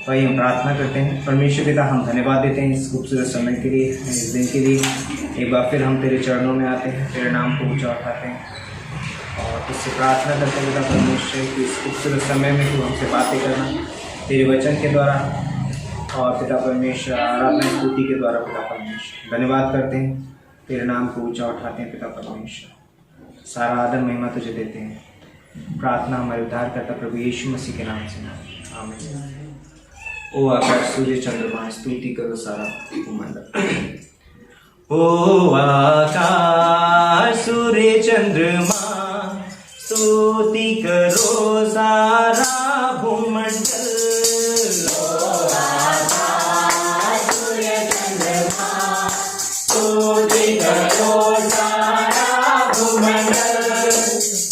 वही हम प्रार्थना करते हैं। परमेश्वर पिता, हम धन्यवाद देते हैं इस खूबसूरत समय के लिए, इस दिन के लिए। एक बार फिर हम तेरे चरणों में आते हैं, तेरे नाम को ऊँचा उठाते हैं और तुझसे प्रार्थना करते हैं पिता परमेश्वर कि इस खूबसूरत समय में तू हमसे बातें करना तेरे वचन के द्वारा और पिता परमेश्वर आराधना स्तुति के द्वारा। पिता परमेश्वर धन्यवाद करते हैं, तेरे नाम को ऊँचा उठाते हैं। पिता परमेश्वर सारा आदर महिमा तुझे देते हैं। प्रार्थना हमारे उद्धारकर्ता प्रभु यीशु मसीह के नाम से, आमीन। ओ आकाश सूर्य चंद्रमा स्तुति करो सारा भूमंडल। ओ आकाश सूर्य चंद्रमा स्तुति करो सारा भूमंडल। ओ आकाश सूर्य चंद्रमा स्तुति करो सारा भूमंडल।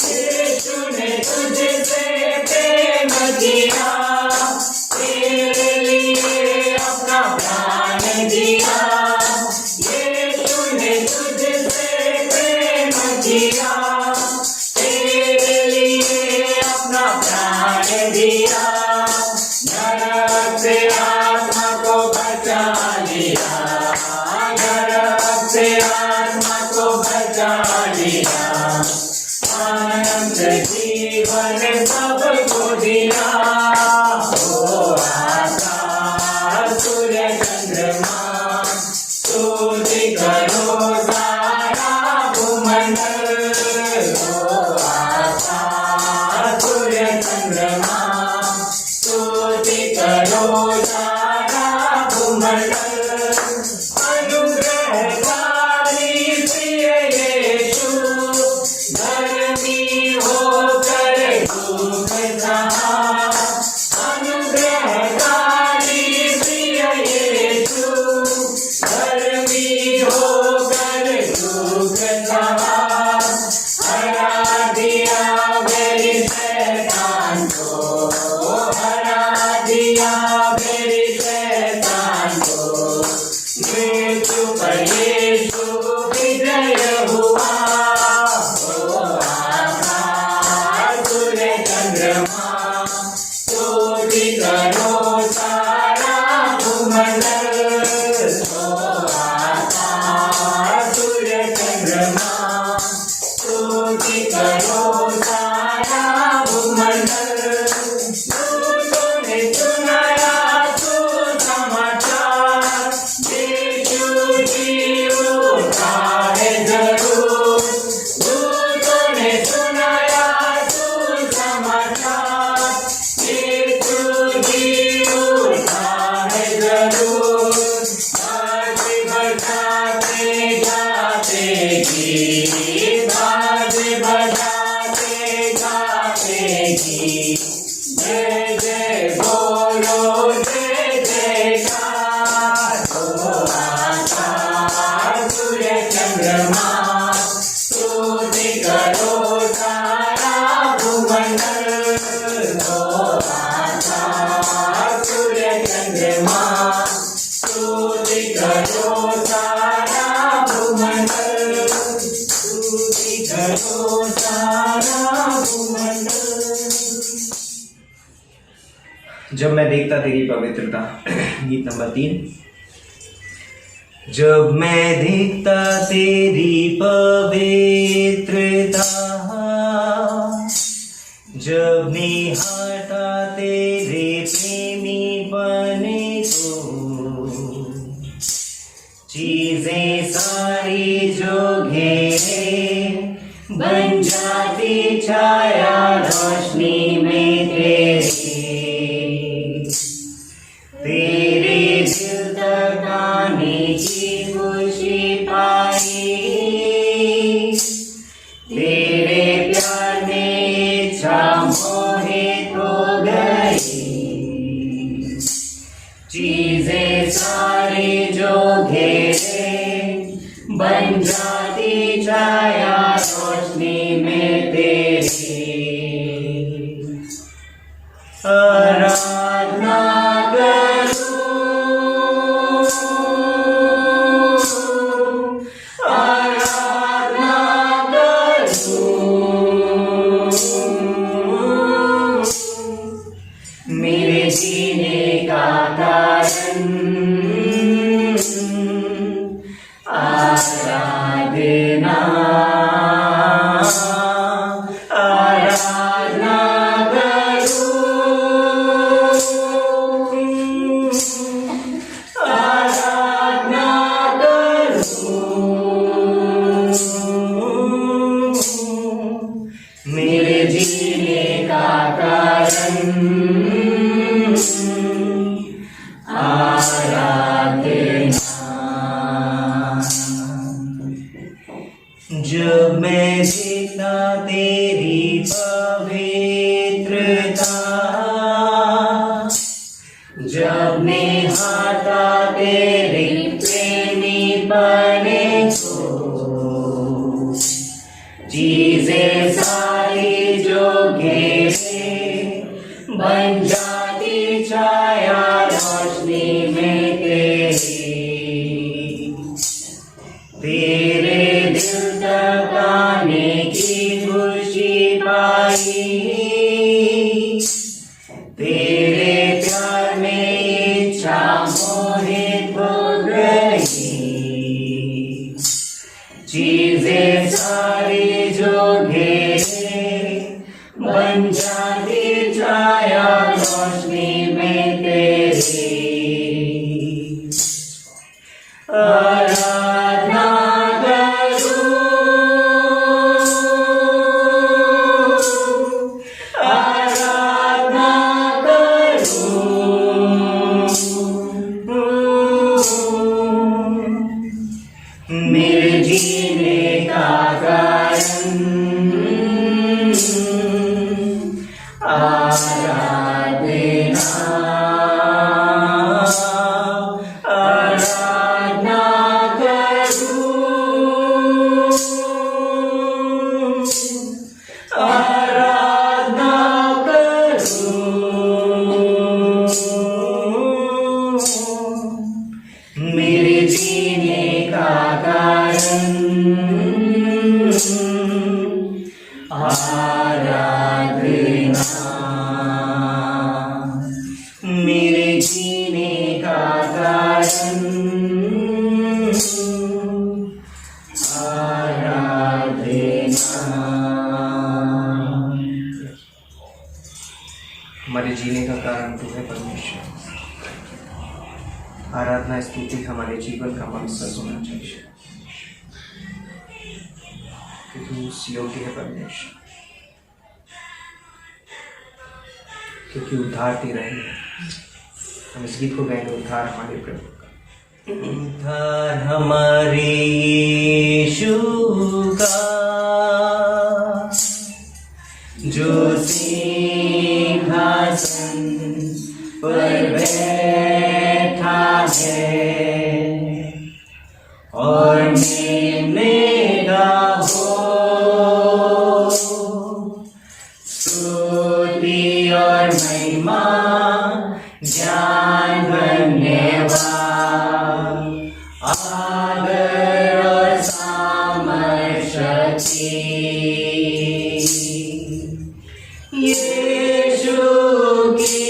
यीशु ने तुझसे प्रेम किया, तेरे लिए अपना प्राण दिया। यीशु ने तुझसे प्रेम किया, तेरे लिए अपना प्राण दिया। नरक से आत्मा को बचा लिया, नरक से आत्मा को बचा लिया। अनंत जीवन सबको दिया। ओ आकाश सूर्य चंद्रमा स्तुति करो सारा भूमंडल। ओ आकाश सूर्य चंद्रमा स्तुति करो सारा भूमंडल। अनुग्रहकारी प्रिय यीशु, धर्मी होकर दुख सहा। अनुग्रहकारी प्रिय यीशु, धर्मी होकर दुख सहा। हरा दिया मेरी शैतान को, हरा दिया मेरी शैतान को। मृत्यु पर यीशु विजय हुआ। ओ आकाश सूर्य चंद्रमा स्तुति करो सारा भूमंडल। ओ आकाश सूर्य चंद्रमा स्तुति करो सारा भूमंडल। दूतों ने सुनाया सुसमाचार, यीशु जी उठा है जरूर। दूतों ने सुनाया सुसमाचार, यीशु जी उठा है जरूर। बाजे बजाते गाते गीत, बाजे बजाते गाते गीत। जय जय बोलो जय जयकार। ओ आकाश सूर्य चंद्रमा स्तुति करो सारा भूमंडल। ओ आकाश सूर्य चंद्रमा स्तुति करो सारा भूमंडल। स्तुति करो सारा भूमंडल। जब मैं देखता तेरी पवित्रता, गीत नंबर 3। जब मैं देखता तेरी पवित्रता, जब निहारता तेरे प्रेमी बने को, चीजें सारी जो घेरे बन जाती छाया रोशनी में तेरी। तेरे दिल तक आने की खुशी पाई, तेरे प्यार में इच्छा मोहित हो गई। चीजें सारी जो घेरे बन जाती छाया रोशनी में तेरी। आराधना मेरे जीने का कारण आराधना आराधना करूं आराधना करूं मेरे जीने का कारण जब मैं देखता तेरी पवित्रता जब निहारता तेरे प्रेमी बने को चीजें सारी जो घेरे बन जाती छाया रोशनी में तेरे दिल तक आने की खुशी पाई तेरे प्यार में इच्छा मोहित हो गई चीजें सारी जो घेरे बन जाती छाया रोशनी में तेरी आराधना मेरे जीने का कारण आराधना आराधना करूं आराधना करूं मेरे जीने का कारण आराधना मेरे जीने का कारण आराधना हमारे जीने का कारण तू है परमेश्वर आराधना स्तुति हमारे जीवन का मकसद होना चाहिए कि तू योग्य है परमेश्वर क्योंकि उद्धार तेरा ही है हम इस गीत को गाएंगे उद्धार हमारे प्रभु का उद्धार हमारे यीशु का जो सिंहासन पर बैठा है और मेरा हो स्तुति और महिमा ज्ञान धन्यवाद आदर और सामर्थ्य यीशु की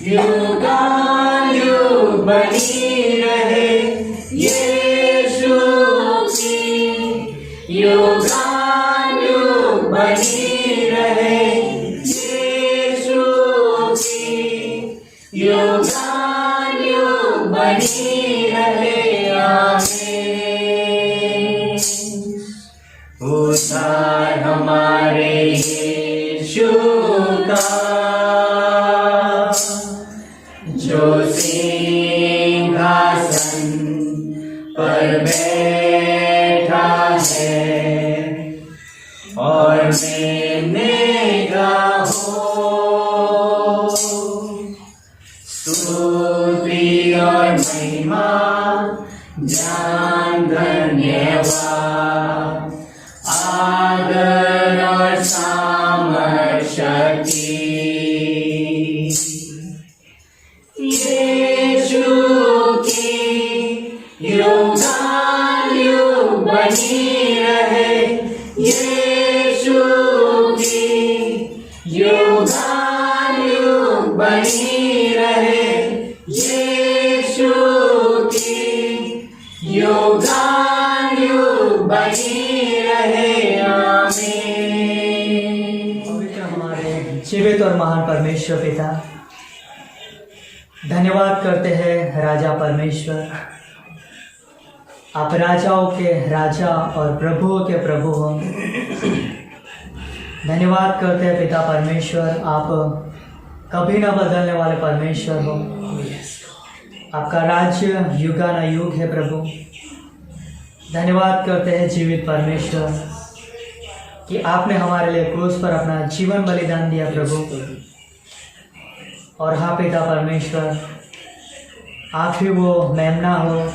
युगायुग बनी रहे यीशु की युगायुग बनी रहे यीशु की युगायुग बनी रहे आमीन उद्धार हमारे यीशु का जो सिंहासन पर बैठा है और मेरा हो स्तुति और महिमा ज्ञान धन्यवाद आदर और सामर्थ्य यीशु की युगायुग बनी रहे यीशु की युगायुग बनी रहे यीशु की, युगानुयुग बनी रहे। आमीन। पवित्र हमारे जीवित और महान परमेश्वर पिता, धन्यवाद करते हैं राजा परमेश्वर, आप राजाओं के राजा और प्रभुओं के प्रभु हो। धन्यवाद करते हैं पिता परमेश्वर, आप कभी न बदलने वाले परमेश्वर हो। आपका राज्य युगानुयुग है प्रभु। धन्यवाद करते हैं जीवित परमेश्वर कि आपने हमारे लिए क्रूस पर अपना जीवन बलिदान दिया प्रभु। और हाँ पिता परमेश्वर, आप ही वो मेमना हो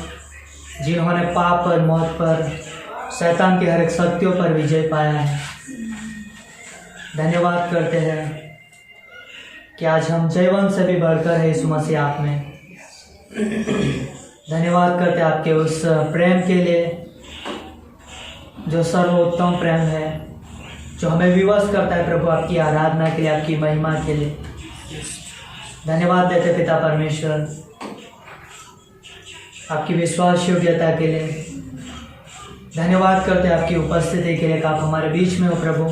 जिन्होंने पाप पर, मौत पर, शैतान के हर एक शक्तियों पर विजय पाया है। धन्यवाद करते हैं कि आज हम जयवंत से भी बढ़कर है यीशु मसीह आप में। धन्यवाद करते हैं आपके उस प्रेम के लिए जो सर्वोत्तम प्रेम है, जो हमें विवश करता है प्रभु आपकी आराधना के लिए, आपकी महिमा के लिए। धन्यवाद देते पिता परमेश्वर आपकी विश्वास योग्यता के लिए। धन्यवाद करते आपकी उपस्थिति के लिए कि आप हमारे बीच में हो प्रभु।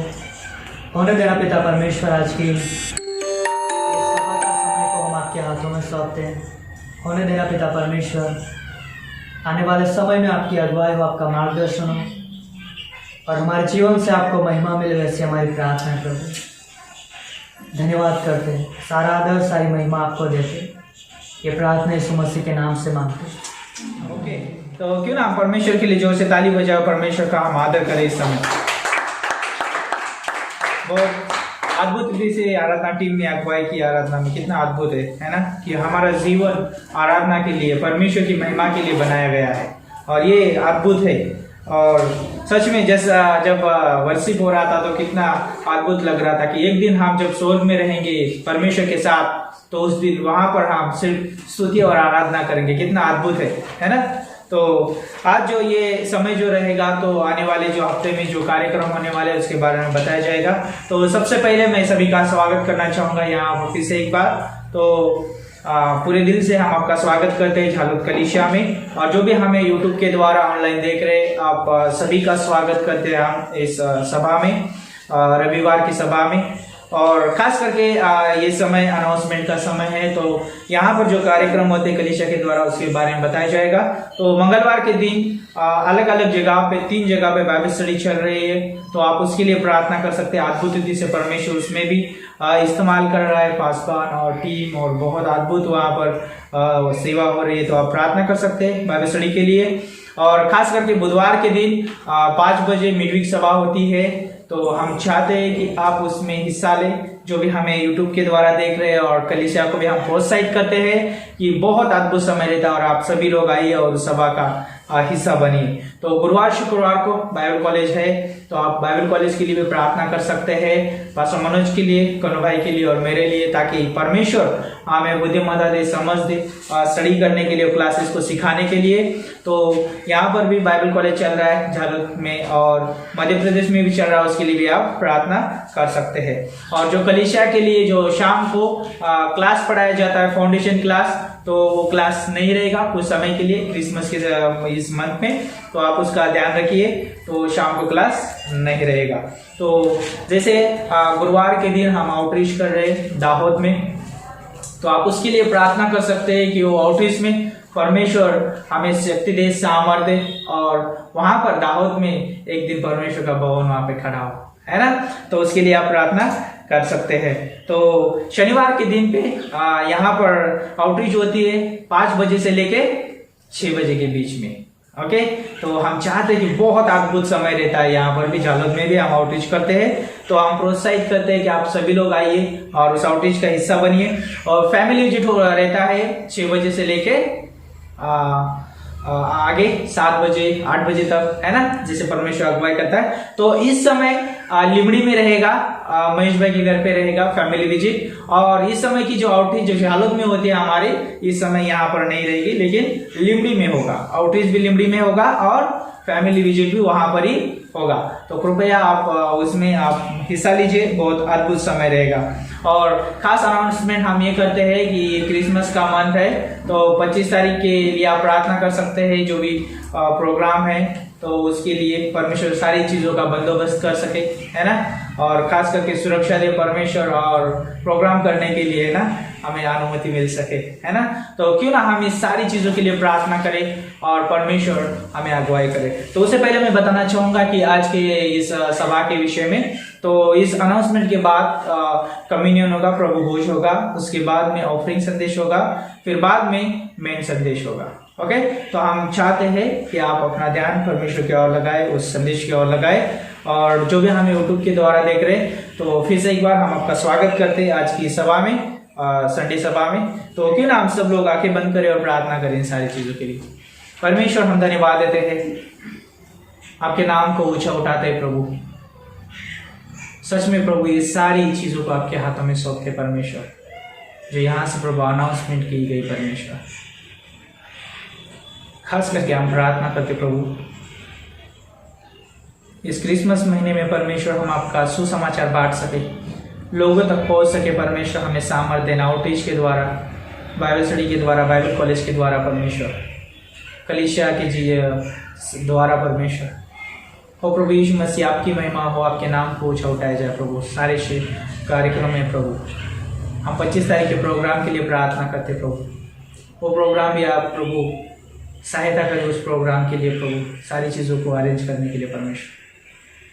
होने देना पिता परमेश्वर, आज की इस सभा का समय को हम आपके हाथों में सौंपते हैं। होने देना पिता परमेश्वर, आने वाले समय में आपकी अगुवाई हो, आपका मार्गदर्शन हो और हमारे जीवन से आपको महिमा मिले, वैसे हमारी प्रार्थना है प्रभु। धन्यवाद करते हैं, सारा आदर सारी महिमा आपको देते। ये प्रार्थना यीशु मसीह के नाम से मांगते हैं। ओके, तो क्यों ना हम परमेश्वर के लिए जोर से ताली बजाओ, परमेश्वर का हम आदर करें इस समय। बहुत अद्भुत रीति से आराधना टीम ने अगुवाई की आराधना में, कितना अद्भुत है ना, कि हमारा जीवन आराधना के लिए, परमेश्वर की महिमा के लिए बनाया गया है और ये अद्भुत है। और सच में जैसा जब वर्शिप हो रहा था तो कितना अद्भुत लग रहा था कि एक दिन हम जब स्वर्ग में रहेंगे परमेश्वर के साथ, तो उस दिन वहां पर हम सिर्फ स्तुति और आराधना करेंगे। कितना अद्भुत है ना। तो आज जो ये समय जो रहेगा, तो आने वाले जो हफ्ते में जो कार्यक्रम होने वाले हैं उसके बारे में बताया जाएगा। तो सबसे पहले मैं सभी का स्वागत करना चाहूँगा यहाँ फिर से एक बार। तो पूरे दिल से हम आपका स्वागत करते हैं झालुत कलीसिया में, और जो भी हमें यूट्यूब के द्वारा ऑनलाइन देख रहे हैं, आप सभी का स्वागत करते हैं हम इस सभा में, रविवार की सभा में। और खास करके ये समय अनाउंसमेंट का समय है, तो यहाँ पर जो कार्यक्रम होते हैं कलीसिया के द्वारा उसके बारे में बताया जाएगा। तो मंगलवार के दिन अलग अलग जगह पे, 3 जगह पे बाइबल स्टडी चल रही है, तो आप उसके लिए प्रार्थना कर सकते हैं। अद्भुत रीति से परमेश्वर उसमें भी इस्तेमाल कर रहा है, पासवान और टीम, और बहुत अद्भुत वहाँ पर सेवा हो रही है। तो आप प्रार्थना कर सकते हैं बाइबल स्टडी के लिए। और खास करके बुधवार के दिन 5 बजे मिडवीक सभा होती है, तो हम चाहते हैं कि आप उसमें हिस्सा लें। जो भी हमें यूट्यूब के द्वारा देख रहे हैं और कलीसिया को भी हम प्रोत्साहित करते हैं कि बहुत अद्भुत समय रहता है और आप सभी लोग आइए और सभा का हिस्सा बनिए। तो गुरुवार शुक्रवार को बाइबल कॉलेज है, तो आप बाइबल कॉलेज के लिए भी प्रार्थना कर सकते हैं, पास्टर मनोज के लिए, कनु भाई के लिए और मेरे लिए, ताकि परमेश्वर हमें बुद्धिमत्ता दे, समझ दे स्टडी करने के लिए, क्लासेस को सिखाने के लिए। तो यहाँ पर भी बाइबल कॉलेज चल रहा है झालुत में, और मध्य प्रदेश में भी चल रहा है, उसके लिए भी आप प्रार्थना कर सकते हैं। और जो कलीसिया के लिए जो शाम को क्लास पढ़ाया जाता है, फाउंडेशन क्लास, तो वो क्लास नहीं रहेगा कुछ समय के लिए, क्रिसमस के इस मंथ में, तो आप उसका ध्यान रखिए। तो शाम को क्लास नहीं रहेगा। तो जैसे गुरुवार के दिन हम आउटरीच कर रहे हैं दाहोद में, तो आप उसके लिए प्रार्थना कर सकते हैं कि वो आउटरीच में परमेश्वर हमें शक्ति दे, सामर्थ्य दे, और वहां पर दाहोद में एक दिन परमेश्वर का भवन वहां पे खड़ा हो, है ना। तो उसके लिए आप प्रार्थना कर सकते हैं। तो शनिवार के दिन पे यहाँ पर आउटरीच होती है 5 बजे से लेके 6 बजे के बीच में। ओके, तो हम चाहते हैं कि बहुत अद्भुत समय रहता है यहाँ पर भी, झालुत में भी हम आउटरीच करते हैं। तो हम प्रोत्साहित करते हैं कि आप सभी लोग आइए और उस आउटरीच का हिस्सा बनिए। और फैमिली विजिट रहता है 6 बजे से लेके आगे 7 बजे 8 बजे तक, है ना, जैसे परमेश्वर अगुवाई करता है। तो इस समय लिमड़ी में रहेगा, महेश भाई के घर पे रहेगा फैमिली विजिट। और इस समय की जो आउटरीच जो झालुत में होती है हमारी, इस समय यहाँ पर नहीं रहेगी, लेकिन लिमड़ी में होगा। आउटरीच भी लिमड़ी में होगा और फैमिली विजिट भी वहां पर ही होगा। तो कृपया आप उसमें आप हिस्सा लीजिए, बहुत अद्भुत समय रहेगा। और खास अनाउंसमेंट हम ये करते हैं कि ये क्रिसमस का मंथ है, तो 25 तारीख के लिए आप प्रार्थना कर सकते हैं। जो भी प्रोग्राम है तो उसके लिए परमेश्वर सारी चीज़ों का बंदोबस्त कर सके, है ना। और खास करके सुरक्षा दे परमेश्वर, और प्रोग्राम करने के लिए, है ना, हमें अनुमति मिल सके, है ना। तो क्यों ना हम इस सारी चीज़ों के लिए प्रार्थना करें और परमेश्वर हमें अगुवाई करे। तो उससे पहले मैं बताना चाहूँगा कि आज के इस सभा के विषय में, तो इस अनाउंसमेंट के बाद कम्युनियन होगा, प्रभु भोज होगा, उसके बाद में ऑफरिंग संदेश होगा, फिर बाद में मेन संदेश होगा। ओके, तो हम चाहते हैं कि आप अपना ध्यान परमेश्वर की ओर लगाए, उस संदेश की ओर लगाए। और जो भी हमें यूट्यूब के द्वारा देख रहे हैं, तो फिर से एक बार हम आपका स्वागत करते हैं आज की सभा में, संडे सभा में। तो क्यों ना हम सब लोग आंखें बंद करें और प्रार्थना करें इन सारी चीज़ों के लिए। परमेश्वर, हम धन्यवाद देते हैं, आपके नाम को ऊंचा उठाते हैं प्रभु। सच में प्रभु, ये सारी चीज़ों को आपके हाथों में सौंपते परमेश्वर, जो यहाँ से प्रभु अनाउंसमेंट की गई परमेश्वर। खास करके हम प्रार्थना करते प्रभु, इस क्रिसमस महीने में परमेश्वर हम आपका सुसमाचार बांट सके, लोगों तक पहुंच सके। परमेश्वर हमें सामर्थ्य देना, आउटरीच के द्वारा, बाइबल स्टडी के द्वारा, बाइबल कॉलेज के द्वारा, परमेश्वर कलीसिया के द्वारा परमेश्वर हो। प्रभु यीशु मसीह, आपकी महिमा हो, आपके नाम को ऊंचा उठाया जाए प्रभु सारे कार्यक्रम में प्रभु। हम 25 तारीख के प्रोग्राम के लिए प्रार्थना करते प्रभु, वो प्रोग्राम भी आप प्रभु सहायता करें, उस प्रोग्राम के लिए प्रभु सारी चीज़ों को अरेंज करने के लिए परमेश्वर।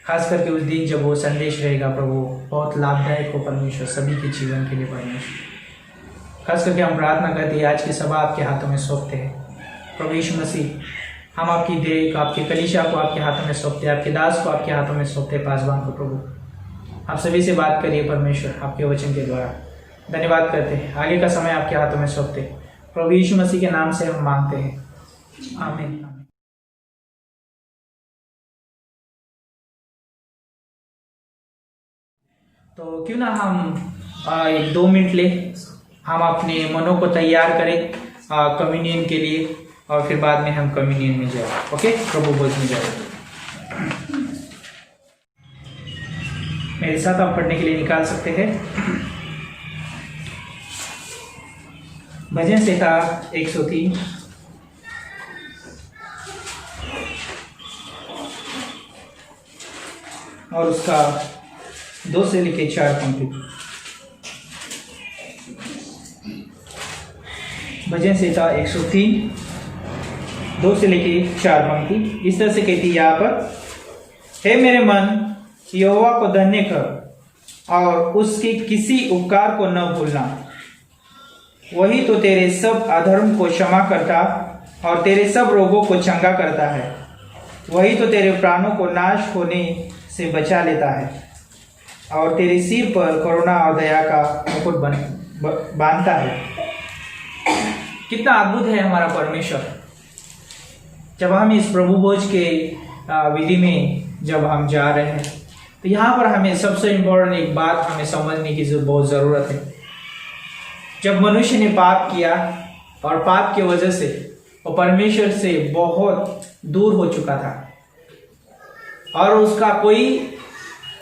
खास करके उस दिन जब वो संदेश रहेगा प्रभु, बहुत लाभदायक हो परमेश्वर सभी के जीवन के लिए परमेश्वर। खास करके हम प्रार्थना करते हैं, आज की सभा आपके हाथों में सौंपते हैं प्रभु यीशु मसीह। हम आपकी देह को, आपके कलीसिया को आपके हाथों में सौंपते हैं, आपके दास को आपके हाथों में सौंपते हैं, पासवान को प्रभु। आप सभी से बात करिए परमेश्वर, आपके वचन के द्वारा। धन्यवाद करते हैं, आगे का समय आपके हाथों में सौंपते हैं प्रभु यीशु मसीह के नाम से हम मांगते हैं, आमीन। तो क्यों ना हम 1-2 मिनट ले, हम अपने मनों को तैयार करें कम्युनियन के लिए, और फिर बाद में हम कम्युनियन में जाए। ओके, प्रभु भोज में जाए। मेरे साथ आप पढ़ने के लिए निकाल सकते हैं भजन संहिता 103, और उसका 2 से लेकर 4 पंक्ति। भजन संहिता 103, 2 से लेकर 4 पंक्ति इस तरह से कहती है यहाँ पर, हे मेरे मन, यहोवा को धन्य कर और उसके किसी उपकार को न भूलना। वही तो तेरे सब अधर्म को क्षमा करता और तेरे सब रोगों को चंगा करता है। वही तो तेरे प्राणों को नाश होने से बचा लेता है और तेरे सिर पर करुणा और दया का मुकुट बांधता है। कितना अद्भुत है हमारा परमेश्वर। जब हम इस प्रभु भोज के विधि में जब हम जा रहे हैं, तो यहाँ पर हमें सबसे इम्पोर्टेंट एक बात हमें समझने की बहुत ज़रूरत है। जब मनुष्य ने पाप किया और पाप की वजह से वो परमेश्वर से बहुत दूर हो चुका था और उसका कोई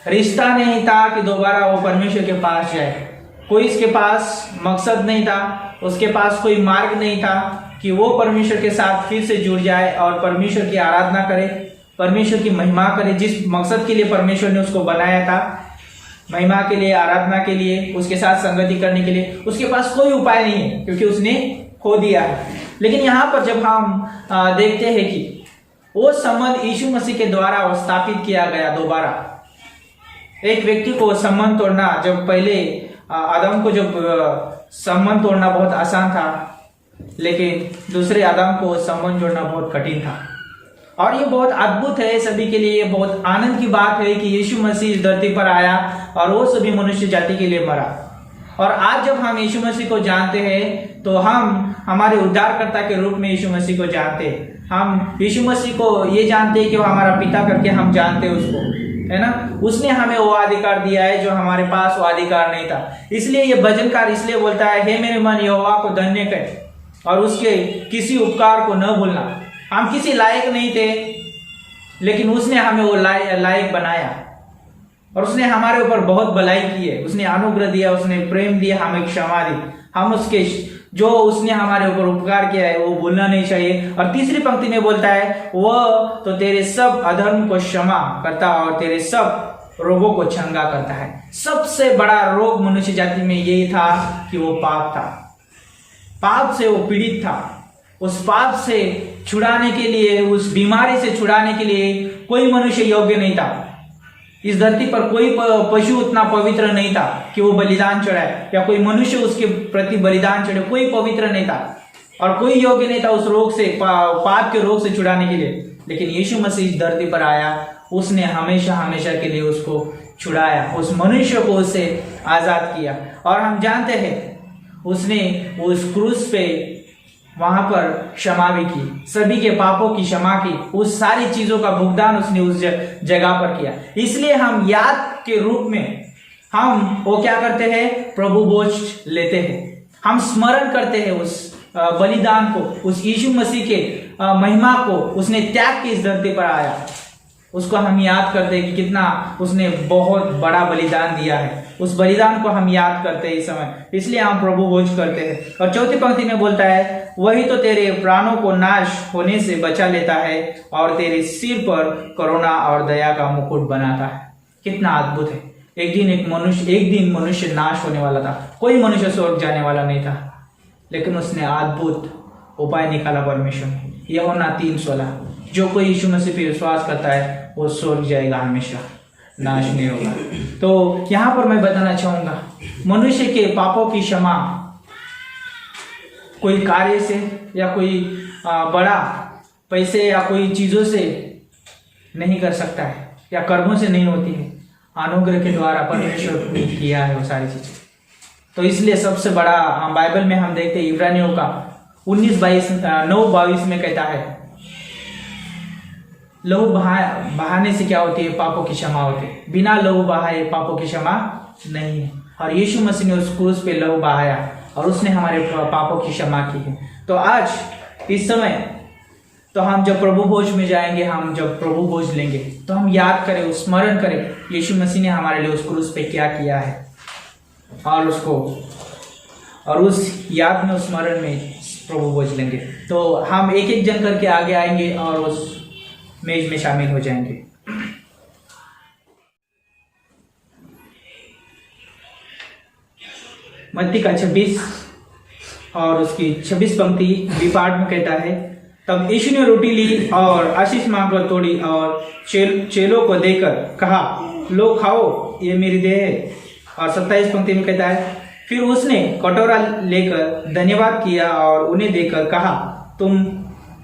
रिश्ता नहीं था कि दोबारा वो परमेश्वर के पास जाए। कोई इसके पास मकसद नहीं था, उसके पास कोई मार्ग नहीं था कि वो परमेश्वर के साथ फिर से जुड़ जाए और परमेश्वर की आराधना करे, परमेश्वर की महिमा करे। जिस मकसद के लिए परमेश्वर ने उसको बनाया था, महिमा के लिए, आराधना के लिए, उसके साथ संगति करने के लिए, उसके पास कोई उपाय नहीं है क्योंकि उसने खो दिया है। लेकिन यहाँ पर जब हम देखते हैं कि वो संबंध यीशु मसीह के द्वारा स्थापित किया गया दोबारा। एक व्यक्ति को संबंध तोड़ना, जब पहले आदम को जब संबंध तोड़ना बहुत आसान था, लेकिन दूसरे आदम को संबंध जोड़ना बहुत कठिन था। और ये बहुत अद्भुत है सभी के लिए, ये बहुत आनंद की बात है कि यीशु मसीह इस धरती पर आया और वो सभी मनुष्य जाति के लिए मरा। और आज जब हम यीशु मसीह को जानते हैं तो हम हमारे उद्धारकर्ता के रूप में यीशु मसीह को जानते हैं। हम यीशु मसीह को ये जानते हैं कि वो हमारा पिता करके हम जानते हैं उसको, है ना। उसने हमें वो अधिकार दिया है जो हमारे पास वो अधिकार नहीं था। इसलिए ये भजनकार इसलिए बोलता है, हे मेरे मन, यहोवा को धन्य कर और उसके किसी उपकार को न भूलना। हम किसी लायक नहीं थे, लेकिन उसने हमें वो लायक बनाया और उसने हमारे ऊपर बहुत भलाई की है। उसने अनुग्रह दिया, उसने प्रेम दिया, हमें क्षमा दी। हम उसके जो उसने हमारे ऊपर उपकार किया है वो भूलना नहीं चाहिए। और तीसरी पंक्ति में बोलता है वह तो तेरे सब अधर्म को क्षमा करता और तेरे सब रोगों को चंगा करता है। सबसे बड़ा रोग मनुष्य जाति में यही था कि वो पाप था, पाप से वो पीड़ित था। उस पाप से छुड़ाने के लिए, उस बीमारी से छुड़ाने के लिए कोई मनुष्य योग्य नहीं था। इस धरती पर कोई पशु उतना पवित्र नहीं था कि वो बलिदान चढ़ाए, या कोई मनुष्य उसके प्रति बलिदान चढ़े। कोई पवित्र नहीं था और कोई योग्य नहीं था उस रोग से, पाप के रोग से छुड़ाने के लिए। लेकिन यीशु मसीह इस धरती पर आया, उसने हमेशा हमेशा के लिए उसको छुड़ाया, उस मनुष्य को उससे आजाद किया। और हम जानते हैं उसने उस क्रूस पे वहां पर क्षमा भी की, सभी के पापों की क्षमा की, उस सारी चीजों का भुगतान उसने उस जगह पर किया। इसलिए हम याद के रूप में हम वो क्या करते हैं, प्रभु भोज लेते हैं। हम स्मरण करते हैं उस बलिदान को, उस यीशु मसीह के महिमा को। उसने त्याग के इस धरती पर आया, उसको हम याद करते हैं कि कितना उसने बहुत बड़ा बलिदान दिया है। उस बलिदान को हम याद करते हैं इस समय, इसलिए हम प्रभु भोज करते हैं। और चौथी पंक्ति में बोलता है वही तो तेरे प्राणों को नाश होने से बचा लेता है और तेरे सिर पर करुणा और दया का मुकुट बनाता है। कितना अद्भुत है। एक दिन मनुष्य नाश होने वाला था, कोई मनुष्य स्वर्ग जाने वाला नहीं था, लेकिन उसने अद्भुत उपाय निकाला परमेश्वर ने। यूहन्ना 3:16, जो कोई यीशु मसीह पे विश्वास करता है वो स्वर्ग जाएगा, हमेशा नाश नहीं होगा। तो यहाँ पर मैं बताना चाहूंगा, मनुष्य के पापों की क्षमा कोई कार्य से या कोई बड़ा पैसे या कोई चीजों से नहीं कर सकता है, या कर्मों से नहीं होती है। अनुग्रह के द्वारा परमेश्वर ने किया है वो सारी चीजें। तो इसलिए सबसे बड़ा बाइबल में हम देखते हैं इब्रानियों का 9:22 में कहता है लहू बहाने से क्या होती है, पापों की क्षमा होती है। बिना लहू बहाए पापों की क्षमा नहीं है। और यीशु मसीह ने उस क्रूस पे लहू बहाया और उसने हमारे पापों की क्षमा की है। तो आज इस समय तो हम जब प्रभु भोज में जाएंगे, हम जब प्रभु भोज लेंगे तो हम याद करें, स्मरण करें यीशु मसीह ने हमारे लिए उस क्रूस पे क्या किया है, और उस याद में, उस स्मरण में प्रभु भोज लेंगे। तो हम एक एक जन करके आगे आएंगे और उस मेज में शामिल हो जाएंगे। मत्ती का 26 और उसकी 26 पंक्ति बी पार्ट में कहता है तब यीशु ने रोटी ली और आशीष मांगकर तोड़ी और चेलों को देकर कहा लो खाओ, ये मेरी देह है। और 27 पंक्ति में कहता है फिर उसने कटोरा लेकर धन्यवाद किया और उन्हें देकर कहा तुम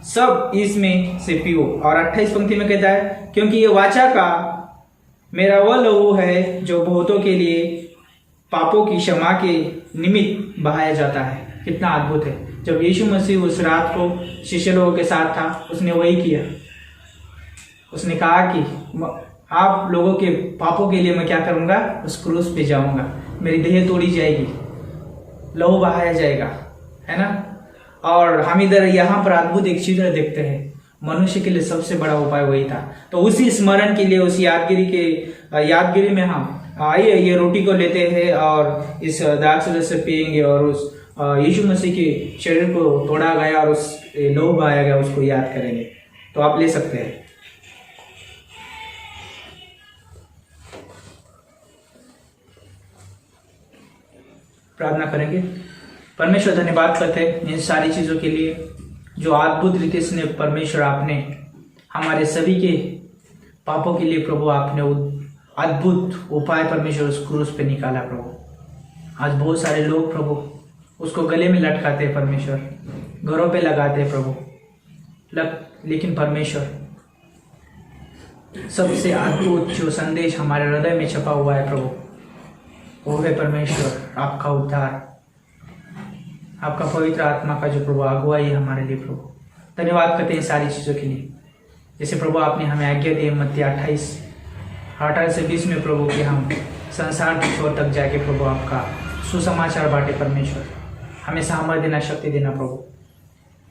सब इसमें से पियो। और 28 पंक्ति में कहता है क्योंकि ये वाचा का मेरा वह लहू है जो बहुतों के लिए पापों की क्षमा के निमित्त बहाया जाता है। कितना अद्भुत है। जब यीशु मसीह उस रात को शिष्य लोगों के साथ था, उसने वही किया। उसने कहा कि आप लोगों के पापों के लिए मैं क्या करूंगा, उस क्रूस पे जाऊंगा, मेरी देह तोड़ी जाएगी, लहू बहाया जाएगा, है ना। और हम इधर यहाँ पर अद्भुत एक चित्र देखते हैं। मनुष्य के लिए सबसे बड़ा उपाय वही था। तो उसी स्मरण के लिए, उस यादगिरी में हम आइए ये रोटी को लेते हैं और इस द्राक्ष रस से पिएंगे और उस यीशु मसीह के शरीर को तोड़ा गया और उस लहू बहाया गया उसको याद करेंगे। तो आप ले सकते हैं। प्रार्थना करेंगे। परमेश्वर धन्यवाद करते हैं इन सारी चीजों के लिए जो अद्भुत रीति से परमेश्वर आपने हमारे सभी के पापों के लिए प्रभु आपने अद्भुत उपाय परमेश्वर उस क्रूस पे निकाला। प्रभु आज बहुत सारे लोग प्रभु उसको गले में लटकाते हैं, परमेश्वर घरों पे लगाते हैं प्रभु, लेकिन परमेश्वर सबसे अद्भुत जो संदेश हमारे हृदय में छपा हुआ है प्रभु, वो है परमेश्वर आपका उद्धार, आपका पवित्र आत्मा का जो प्रभु अगुवाई है हमारे लिए। प्रभु धन्यवाद करते हैं सारी चीज़ों के लिए। जैसे प्रभु आपने हमें आज्ञा दी मत्ती 28 से 20 में प्रभु कि हम संसार के छोर तक जाके प्रभु आपका सुसमाचार बांटे। परमेश्वर हमें सामर्थ्य देना, शक्ति देना प्रभु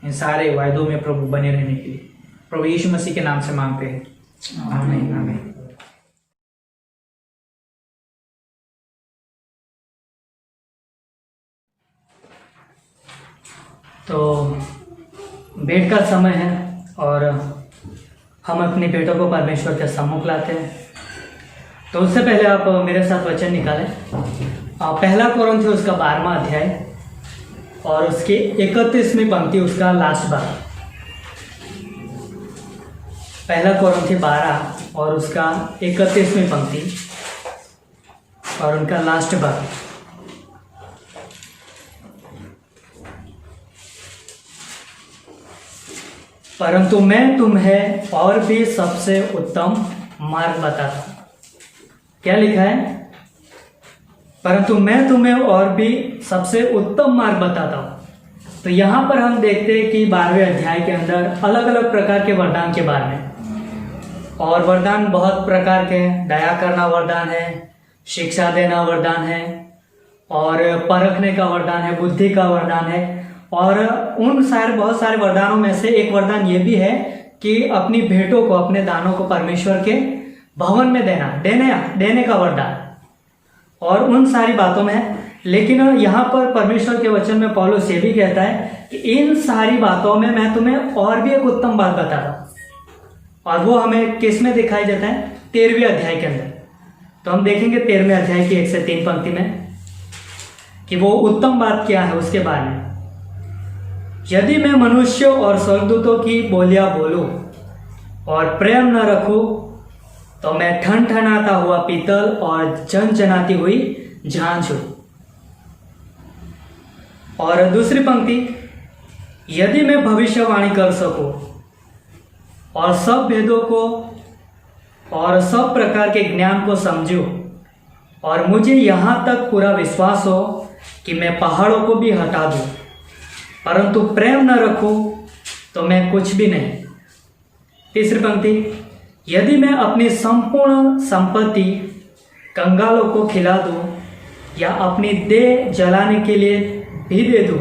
इन सारे वायदों में प्रभु बने रहने के लिए। प्रभु यीशु मसीह के नाम से मांगते हैं, आमीन। आमीन। तो भेंट का समय है और हम अपने भेंटों को परमेश्वर के सम्मुख लाते हैं। तो उससे पहले आप मेरे साथ वचन निकालें। पहला कोरिन्थियों उसका 12वां अध्याय और उसकी 31वीं पंक्ति, उसका लास्ट भाग। पहला कोरिन्थियों 12 और उसका 31वीं पंक्ति और उनका लास्ट भाग। परंतु मैं तुम्हें और भी सबसे उत्तम मार्ग बताता हूँ। क्या लिखा है? परंतु मैं तुम्हें और भी सबसे उत्तम मार्ग बताता हूँ। तो यहाँ पर हम देखते हैं कि 12वें अध्याय के अंदर अलग अलग प्रकार के वरदान के बारे में, और वरदान बहुत प्रकार के हैं। दया करना वरदान है, शिक्षा देना वरदान है, और परखने का वरदान है, बुद्धि का वरदान है। और उन बहुत सारे वरदानों में से एक वरदान ये भी है कि अपनी भेंटों को, अपने दानों को परमेश्वर के भवन में देने का वरदान, और उन सारी बातों में है। लेकिन यहाँ पर परमेश्वर के वचन में पौलुस ये भी कहता है कि इन सारी बातों में मैं तुम्हें और भी एक उत्तम बात बताता हूँ, और वो हमें किस में दिखाई देता है? 13वें अध्याय के अंदर। तो हम देखेंगे 13वें अध्याय की 1 से 3 पंक्ति में कि वो उत्तम बात क्या है उसके बारे में। यदि मैं मनुष्य और स्वर्गदूतों की बोलियां बोलूं और प्रेम न रखूं, तो मैं ठनठनाता हुआ पीतल और जनजनाती हुई झांझ हूं। और दूसरी पंक्ति, यदि मैं भविष्यवाणी कर सकूं और सब भेदों को और सब प्रकार के ज्ञान को समझूं, और मुझे यहां तक पूरा विश्वास हो कि मैं पहाड़ों को भी हटा दूं, परंतु प्रेम न रखूं तो मैं कुछ भी नहीं। तीसरी पंक्ति, यदि मैं अपनी संपूर्ण संपत्ति कंगालों को खिला दूं या अपनी देह जलाने के लिए भी दे दूं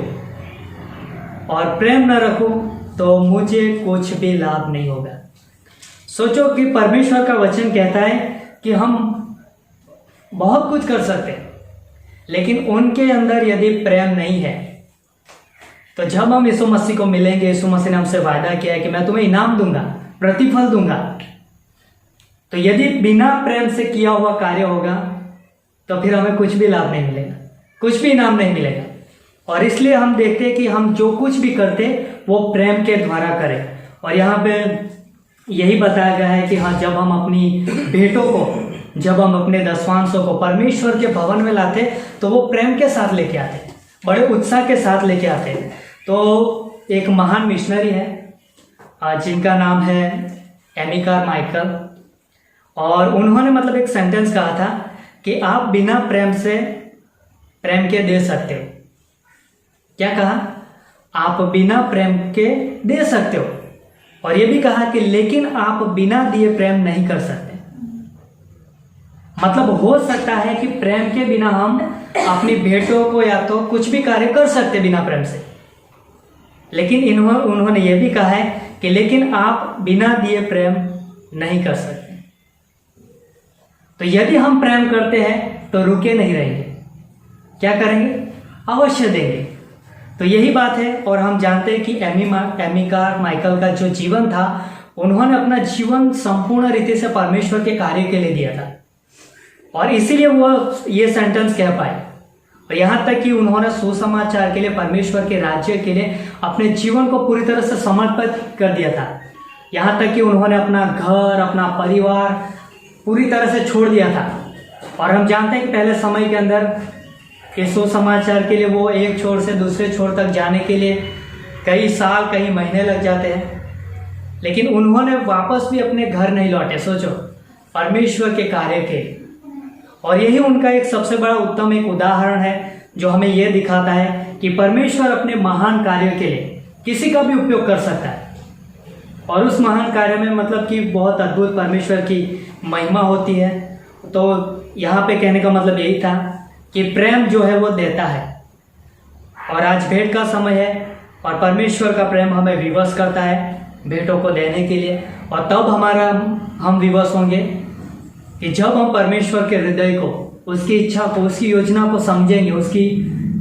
और प्रेम न रखूं तो मुझे कुछ भी लाभ नहीं होगा। सोचो कि परमेश्वर का वचन कहता है कि हम बहुत कुछ कर सकते हैं, लेकिन उनके अंदर यदि प्रेम नहीं है, तो जब हम यीशु मसीह को मिलेंगे, यीशु मसीह ने हमसे वायदा किया है कि मैं तुम्हें इनाम दूंगा, प्रतिफल दूंगा। तो यदि बिना प्रेम से किया हुआ कार्य होगा तो फिर हमें कुछ भी लाभ नहीं मिलेगा, कुछ भी इनाम नहीं मिलेगा। और इसलिए हम देखते हैं कि हम जो कुछ भी करते वो प्रेम के द्वारा करें। और यहाँ पे यही बताया गया है कि हाँ, जब हम अपनी भेंटों को, जब हम अपने दशवांशों को परमेश्वर के भवन में लाते तो वो प्रेम के साथ लेके आते, बड़े उत्साह के साथ लेके आते। तो एक महान मिशनरी है जिनका नाम है एमिकार माइकल, और उन्होंने मतलब एक सेंटेंस कहा था कि आप बिना प्रेम से प्रेम के दे सकते हो। क्या कहा? आप बिना प्रेम के दे सकते हो। और ये भी कहा कि लेकिन आप बिना दिए प्रेम नहीं कर सकते। मतलब हो सकता है कि प्रेम के बिना हम अपनी भेंटों को या तो कुछ भी कार्य कर सकते बिना प्रेम से, लेकिन उन्होंने ये भी कहा है कि लेकिन आप बिना दिए प्रेम नहीं कर सकते। तो यदि हम प्रेम करते हैं तो रुके नहीं रहेंगे, क्या करेंगे? अवश्य देंगे। तो यही बात है। और हम जानते हैं कि एमिकार माइकल का जो जीवन था, उन्होंने अपना जीवन संपूर्ण रीति से परमेश्वर के कार्य के लिए दिया था, और इसीलिए वो ये सेंटेंस कह पाए। और यहाँ तक कि उन्होंने सुसमाचार के लिए, परमेश्वर के राज्य के लिए अपने जीवन को पूरी तरह से समर्पित कर दिया था। यहाँ तक कि उन्होंने अपना घर, अपना परिवार पूरी तरह से छोड़ दिया था। और हम जानते हैं कि पहले समय के अंदर कि सुसमाचार के लिए वो एक छोर से दूसरे छोर तक जाने के लिए कई साल, कई महीने लग जाते हैं, लेकिन उन्होंने वापस भी अपने घर नहीं लौटे। सोचो, परमेश्वर के कार्य के। और यही उनका एक सबसे बड़ा उत्तम एक उदाहरण है जो हमें यह दिखाता है कि परमेश्वर अपने महान कार्य के लिए किसी का भी उपयोग कर सकता है। और उस महान कार्य में मतलब कि बहुत अद्भुत परमेश्वर की महिमा होती है। तो यहाँ पे कहने का मतलब यही था कि प्रेम जो है वो देता है। और आज भेंट का समय है और परमेश्वर का प्रेम हमें विवश करता है। भेंटों को देने के लिए, और तब हम विवश होंगे कि जब हम परमेश्वर के हृदय को, उसकी इच्छा को, उसकी योजना को समझेंगे, उसकी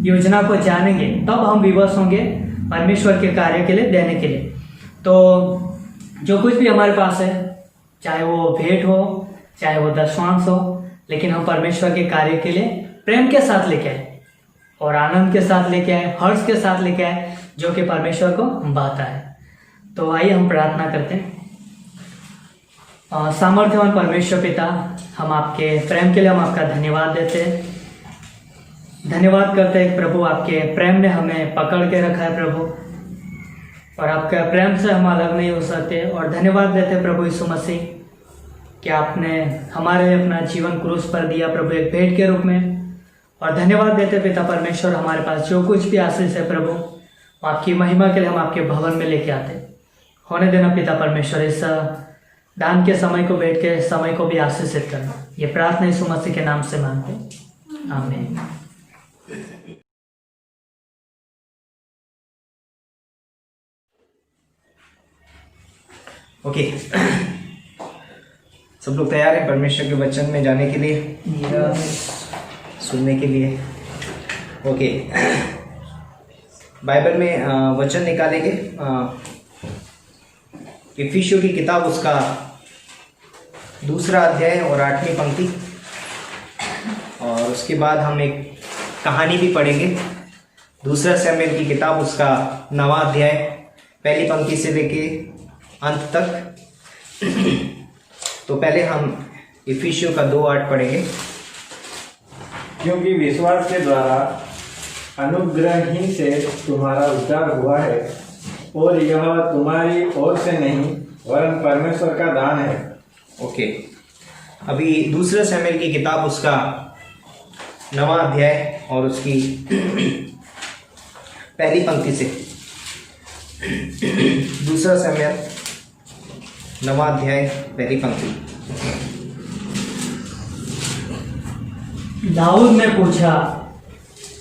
योजना को जानेंगे, तब हम विवश होंगे परमेश्वर के कार्य के लिए देने के लिए। तो जो कुछ भी हमारे पास है, चाहे वो भेंट हो, चाहे वो दशमांश हो, लेकिन हम परमेश्वर के कार्य के लिए प्रेम के साथ लेके आए और आनंद के साथ लेके आए, हर्ष के साथ लेके आए, जो कि परमेश्वर को भाता है। तो आइए हम प्रार्थना करते हैं। सामर्थ्यवान परमेश्वर पिता, हम आपके प्रेम के लिए हम आपका धन्यवाद देते हैं। धन्यवाद करते हैं प्रभु, आपके प्रेम ने हमें पकड़ के रखा है प्रभु, और आपके प्रेम से हम अलग नहीं हो सकते। और धन्यवाद देते हैं प्रभु यीशु मसीह कि आपने हमारे अपना जीवन क्रूस पर दिया प्रभु, एक भेंट के रूप में। और धन्यवाद देते पिता परमेश्वर, हमारे पास जो कुछ भी आशीष है प्रभु, आपकी महिमा के लिए हम आपके भवन में लेके आते होने देना पिता परमेश्वर। इस दान के समय को, बैठ के समय को भी आशीषित करना, ये प्रार्थना यीशु मसीह के नाम से मांगते हैं, आमीन। ओके, सब लोग तैयार हैं परमेश्वर के वचन में जाने के लिए, सुनने के लिए? ओके, बाइबल में वचन निकालेंगे इफिसियों की किताब, उसका 2 अध्याय और 8वीं पंक्ति, और उसके बाद हम एक कहानी भी पढ़ेंगे। 2 शमूएल की किताब, उसका 9वां अध्याय, पहली पंक्ति से लेके अंत तक। तो पहले हम इफिसियों का 2:8 पढ़ेंगे। क्योंकि विश्वास के द्वारा अनुग्रह ही से तुम्हारा उद्धार हुआ है, और यह तुम्हारी ओर से नहीं वरन परमेश्वर का दान है। ओके, अभी 2 शमूएल की किताब, उसका 9वां अध्याय और उसकी पहली पंक्ति से। 2 शमूएल 9वां अध्याय, पहली पंक्ति। दाऊद ने पूछा,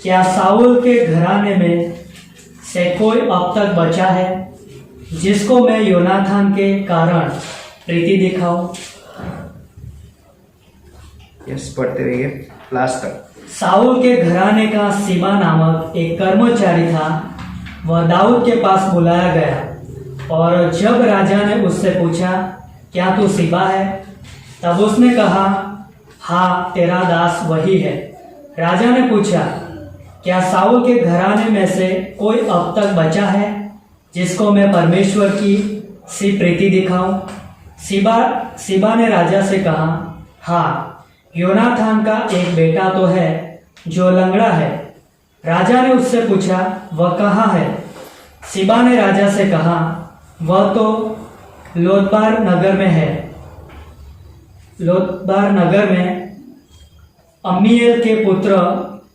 क्या साउल के घराने में से कोई अब तक बचा है जिसको मैं योनाथान के कारण प्रीति दिखाऊं? यस, पढ़ते रहिए लास्ट तक। साउल के घराने का सीबा नामक एक कर्मचारी था, वह दाऊद के पास बुलाया गया, और जब राजा ने उससे पूछा, क्या तू सीबा है? तब उसने कहा, हाँ, तेरा दास वही है। राजा ने पूछा, क्या साउल के घराने में से कोई अब तक बचा है जिसको मैं परमेश्वर की सी प्रीति दिखाऊं? सीबा ने राजा से कहा, हाँ, योनाथान का एक बेटा तो है जो लंगड़ा है। राजा ने उससे पूछा, वह कहाँ है? सीबा ने राजा से कहा, वह तो लोदबार नगर में है। लोदबार नगर में अम्मीएल के पुत्र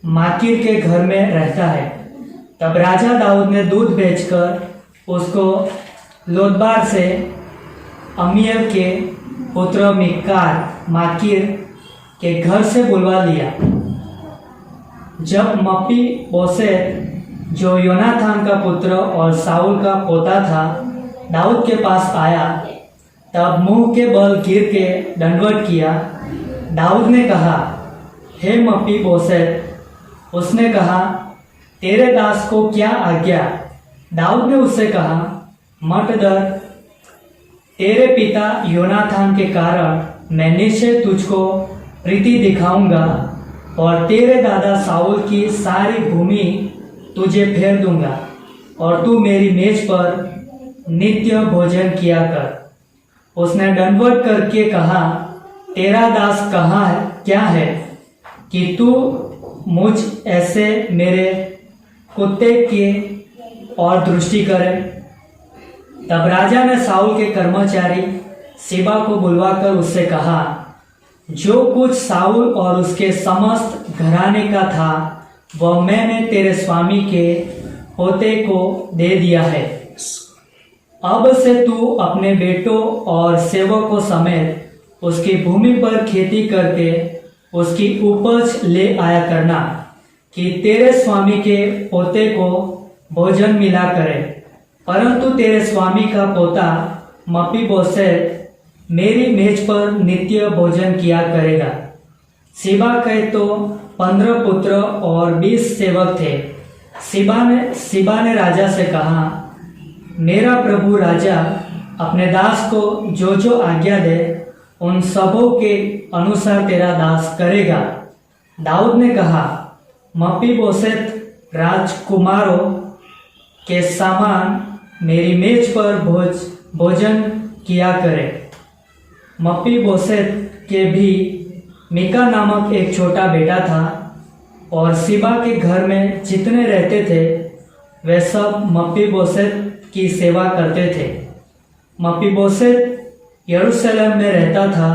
माकीर के घर में रहता है। तब राजा दाऊद ने दूध भेजकर उसको लोदबार से अम्मीएल के पुत्र मिकार माकीर के घर से बुलवा लिया। जब मप्पी बोसेत, जो योनाथान का पुत्र और साउल का पोता था, दाऊद के पास आया, तब मुंह के बल गिर के दंडवत किया। दाऊद ने कहा, हे मप्पी बोसेत। उसने कहा, तेरे दास को क्या आज्ञा? दाऊद ने उससे कहा, मत डर, तेरे पिता योनाथान के कारण मैं निश्चय तुझको प्रीति दिखाऊंगा, और तेरे दादा साउल की सारी भूमि तुझे फेर दूंगा, और तू मेरी मेज पर नित्य भोजन किया कर। उसने दंडवत करके कहा, तेरा दास कहाँ है, क्या है कि तू मुझ ऐसे मेरे कुत्ते के और दृष्टि करे? तब राजा ने साउल के कर्मचारी सीबा को बुलवाकर उससे कहा, जो कुछ साउल और उसके समस्त घराने का था वह मैंने तेरे स्वामी के पोते को दे दिया है। अब से तू अपने बेटों और सेवकों समेत उसकी भूमि पर खेती करके उसकी उपज ले आया करना, कि तेरे स्वामी के पोते को भोजन मिला करे। परंतु तेरे स्वामी का पोता मपीबोशेत मेरी मेज पर नित्य भोजन किया करेगा। सिबा के तो 15 पुत्र और 20 सेवक थे। सिबा ने राजा से कहा, मेरा प्रभु राजा अपने दास को जो जो आज्ञा दे उन सबों के अनुसार तेरा दास करेगा। दाऊद ने कहा, मपीबोशेत राजकुमारों के समान मेरी मेज पर भोजन किया करे। मपीबोशेत के भी मीका नामक एक छोटा बेटा था और सिबा के घर में जितने रहते थे वे सब मपीबोशेत की सेवा करते थे। मपीबोशेत यरूशलेम में रहता था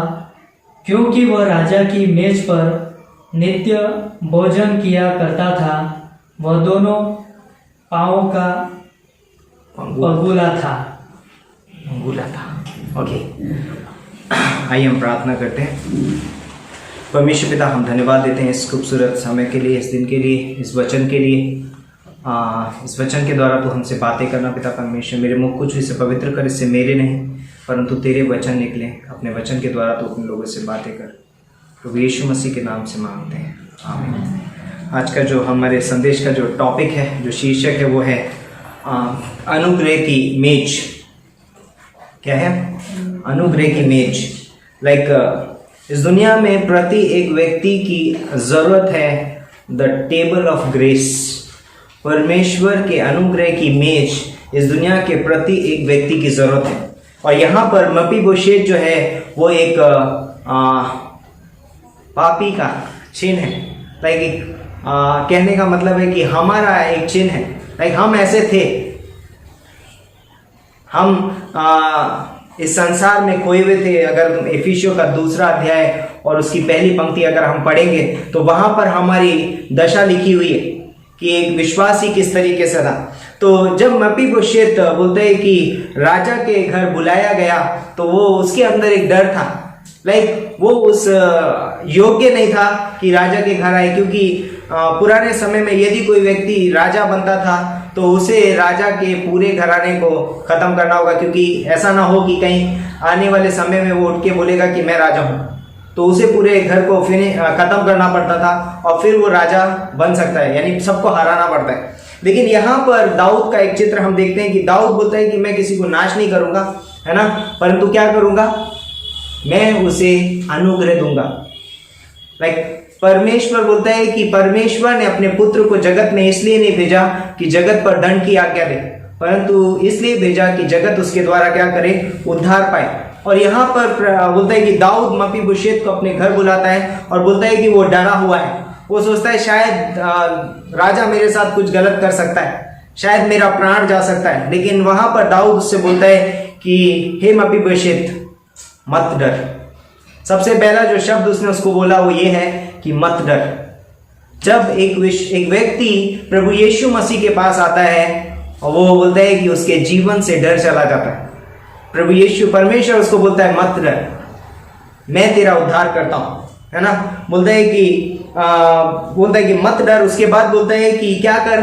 क्योंकि वह राजा की मेज पर नित्य भोजन किया करता था। वह दोनों पाँवों का पंगुला था। ओके, आइए हम प्रार्थना करते हैं। परमेश्वर पिता, हम धन्यवाद देते हैं इस खूबसूरत समय के लिए, इस दिन के लिए, इस वचन के लिए। इस वचन के द्वारा तो हमसे बातें करना पिता परमेश्वर, मेरे मुख कुछ इसे पवित्र कर, इससे मेरे नहीं परंतु तेरे वचन निकले। अपने वचन के द्वारा तो अपने लोगों से बातें कर, प्रभु यीशु मसीह के नाम से मांगते हैं, आमीन। आज का जो हमारे संदेश का जो टॉपिक है, जो शीर्षक है, वो है अनुग्रह की मेज। क्या है? अनुग्रह की मेज। इस दुनिया में प्रति एक व्यक्ति की जरूरत है द टेबल ऑफ ग्रेस। परमेश्वर के अनुग्रह की मेज इस दुनिया के प्रति एक व्यक्ति की जरूरत है। और यहाँ पर मपीबोशेत जो है वो एक पापी का चिन्ह है। कहने का मतलब है कि हमारा एक चिन्ह है। हम ऐसे थे, हम इस संसार में खोए हुए थे। अगर इफिसियों का 2 अध्याय और उसकी पहली पंक्ति अगर हम पढ़ेंगे तो वहां पर हमारी दशा लिखी हुई है कि एक विश्वासी किस तरीके से था। तो जब मपीबोशेत बोलते हैं कि राजा के घर बुलाया गया तो वो उसके अंदर एक डर था। वो उस योग्य नहीं था कि राजा के घर आए, क्योंकि पुराने समय में यदि कोई व्यक्ति राजा बनता था तो उसे राजा के पूरे घराने को खत्म करना होगा, क्योंकि ऐसा ना हो कि कहीं आने वाले समय में वो उठ के बोलेगा कि मैं राजा हूँ, तो उसे पूरे घर को खत्म करना पड़ता था और फिर वो राजा बन सकता है, यानी सबको हराना पड़ता है। लेकिन यहाँ पर दाऊद का एक चित्र हम देखते हैं कि दाऊद बोलता है कि मैं किसी को नाश नहीं करूंगा, है ना, परंतु क्या करूंगा, मैं उसे अनुग्रह दूंगा। परमेश्वर बोलता है कि परमेश्वर ने अपने पुत्र को जगत में इसलिए नहीं भेजा कि जगत पर दंड की आज्ञा दे, परंतु इसलिए भेजा कि जगत उसके द्वारा क्या करे, उद्धार पाए। और यहाँ पर बोलता है कि दाऊद मपीबोशेत को अपने घर बुलाता है और बोलता है कि वो डरा हुआ है। वो सोचता है शायद राजा मेरे साथ कुछ गलत कर सकता है, शायद मेरा प्राण जा सकता है। लेकिन वहां पर दाऊद उससे बोलता है कि हे मपीबोशेत, मत डर। सबसे पहला जो शब्द उसने उसको बोला वो ये है कि मत डर। जब एक व्यक्ति प्रभु यीशु मसीह के पास आता है और वो बोलता है कि उसके जीवन से डर चला जाता है, प्रभु यीशु परमेश्वर उसको बोलता है मत डर, मैं तेरा उद्धार करता हूं, है ना। बोलता है कि मत डर। उसके बाद बोलता है कि क्या कर,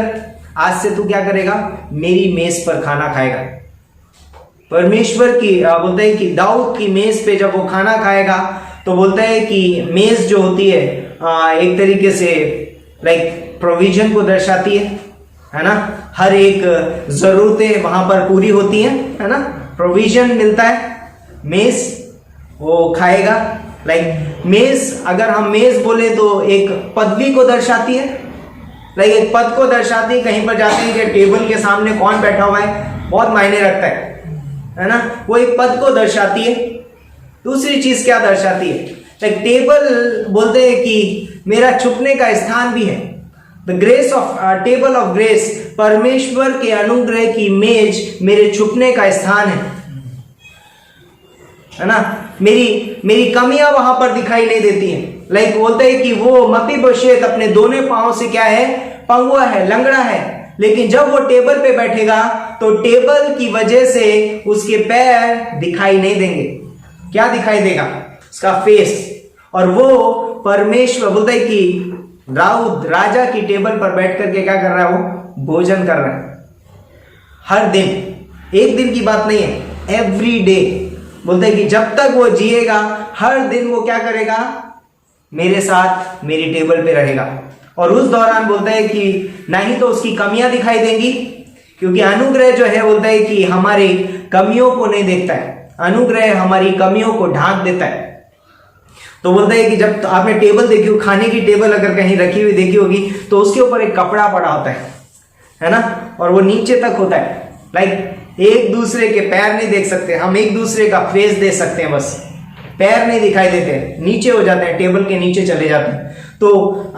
आज से तू क्या करेगा, मेरी मेज पर खाना खाएगा। परमेश्वर की बोलता है कि दाऊद की मेज पे जब वो खाना खाएगा तो बोलता है कि मेज जो होती है एक तरीके से प्रोविजन को दर्शाती है ना। हर एक जरूरतें वहां पर पूरी होती हैं, है ना, प्रोविजन मिलता है। मेज वो खाएगा। मेज, अगर हम मेज बोले तो एक पदवी को दर्शाती है, एक पद को दर्शाती है। कहीं पर जाते हैं कि टेबल के सामने कौन बैठा हुआ है, बहुत मायने रखता है ना। वो एक पद को दर्शाती है। दूसरी चीज क्या दर्शाती है, टेबल बोलते हैं कि मेरा छुपने का स्थान भी है। The grace of table of grace, परमेश्वर के अनुग्रह की मेज मेरे छुपने का स्थान है ना। मेरी कमियां वहां पर दिखाई नहीं देती हैं। बोलते हैं कि वो मपीबोशेत अपने दोनों पांव से क्या है, पंगुआ है, लंगड़ा है। लेकिन जब वो टेबल पे बैठेगा तो टेबल की वजह से उसके पैर दिखाई नहीं देंगे। क्या दिखाई देगा, उसका फेस। और वो परमेश्वर बोलता है कि दाऊद राजा की टेबल पर बैठ करके क्या कर रहा है, वो भोजन कर रहा है। हर दिन एक दिन की बात नहीं है, एवरी डे। बोलता है कि जब तक वो जिएगा हर दिन वो क्या करेगा, मेरे साथ मेरी टेबल पे रहेगा। और उस दौरान बोलता है कि ना ही तो उसकी कमियां दिखाई देंगी, क्योंकि अनुग्रह जो है बोलता है कि हमारी कमियों को नहीं देखता है, अनुग्रह हमारी कमियों को ढांक देता है। तो बोलता है कि जब तो आपने टेबल देखी हो, खाने की टेबल अगर कहीं रखी हुई देखी होगी तो उसके ऊपर एक कपड़ा पड़ा होता है ना, और वो नीचे तक होता है। लाइक एक दूसरे के पैर नहीं देख सकते हम, एक दूसरे का फेस देख सकते हैं, बस पैर नहीं दिखाई देते, नीचे हो जाते हैं, टेबल के नीचे चले जाते हैं। तो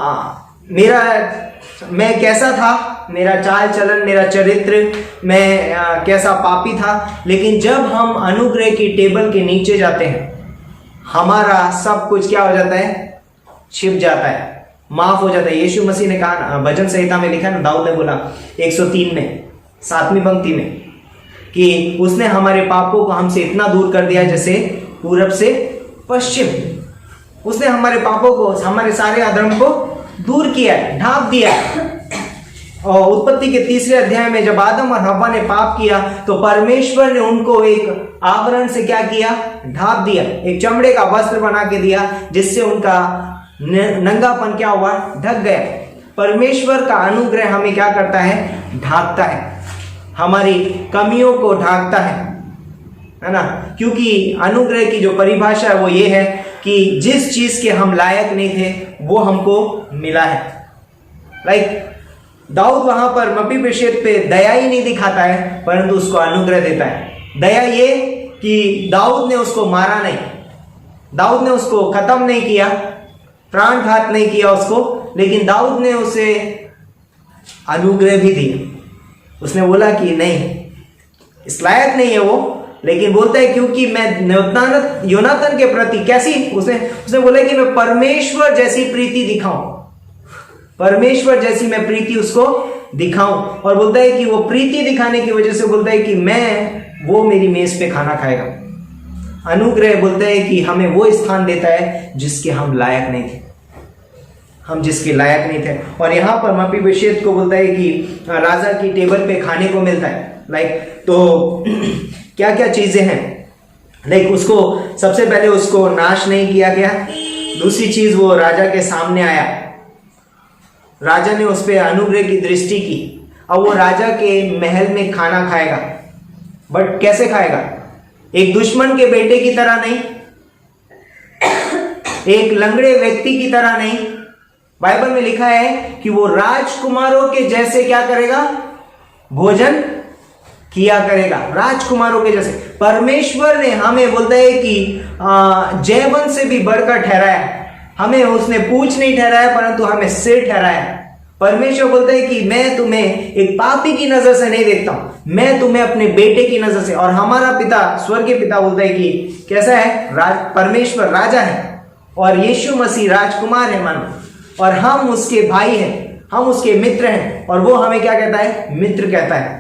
मैं कैसा था, मेरा चाल चलन, मेरा चरित्र, मैं कैसा पापी था, लेकिन जब हम अनुग्रह की टेबल के नीचे जाते हैं हमारा सब कुछ क्या हो जाता है, छिप जाता है, माफ हो जाता है। यीशु मसीह ने कहा, भजन संहिता में लिखा ना, दाऊद ने बोला 103 में 7वीं पंक्ति में कि उसने हमारे पापों को हमसे इतना दूर कर दिया जैसे पूरब से पश्चिम। उसने हमारे पापों को, हमारे सारे अधर्म को दूर किया है, ढांप दिया है। और उत्पत्ति के 3रे अध्याय में जब आदम और हव्वा ने पाप किया तो परमेश्वर ने उनको एक आवरण से क्या किया, ढांप दिया, एक चमड़े का वस्त्र बना के दिया, जिससे उनका नंगापन क्या हुआ, ढक गया। परमेश्वर का अनुग्रह हमें क्या करता है, ढांकता है, हमारी कमियों को ढांकता है ना। क्योंकि अनुग्रह की जो परिभाषा है वो ये है कि जिस चीज के हम लायक नहीं थे वो हमको मिला है। लाइक दाऊद वहां पर मपीबोशेत पे दया ही नहीं दिखाता है, परंतु उसको अनुग्रह देता है। दया ये कि दाऊद ने उसको मारा नहीं, दाऊद ने उसको खत्म नहीं किया, प्राणघात नहीं किया उसको, लेकिन दाऊद ने उसे अनुग्रह भी दिया। उसने बोला कि नहीं, इस लायक नहीं है वो, लेकिन बोलता है क्योंकि मैं योनातन के प्रति कैसी, उसने बोला कि मैं परमेश्वर जैसी प्रीति दिखाऊं, परमेश्वर जैसी मैं प्रीति उसको दिखाऊं। और बोलता है कि वो प्रीति दिखाने की वजह से बोलता है कि वो मेरी मेज पे खाना खाएगा। अनुग्रह बोलता है कि हमें वो स्थान देता है जिसके हम लायक नहीं थे, हम जिसके लायक नहीं थे। और यहाँ पर मपीबोशेत को बोलता है कि राजा की टेबल पे खाने को मिलता है। लाइक तो क्या क्या चीजें हैं, लाइक उसको सबसे पहले उसको नाश नहीं किया गया, दूसरी चीज वो राजा के सामने आया, राजा ने उस पर अनुग्रह की दृष्टि की। अब वो राजा के महल में खाना खाएगा, बट कैसे खाएगा, एक दुश्मन के बेटे की तरह नहीं, एक लंगड़े व्यक्ति की तरह नहीं। बाइबल में लिखा है कि वो राजकुमारों के जैसे क्या करेगा, भोजन किया करेगा, राजकुमारों के जैसे। परमेश्वर ने हमें बोलता है कि जयवंत से भी बढ़कर ठहराया, हमें उसने पूंछ नहीं ठहराया परंतु हमें सिर ठहराया। परमेश्वर बोलता है कि मैं तुम्हें एक पापी की नजर से नहीं देखता हूं, मैं तुम्हें अपने बेटे की नजर से। और हमारा पिता, स्वर्गीय पिता बोलता है कि कैसा है, परमेश्वर राजा है और यीशु मसीह राजकुमार है मानो, और हम उसके भाई हैं, हम उसके मित्र हैं। और वो हमें क्या कहता है, मित्र कहता है,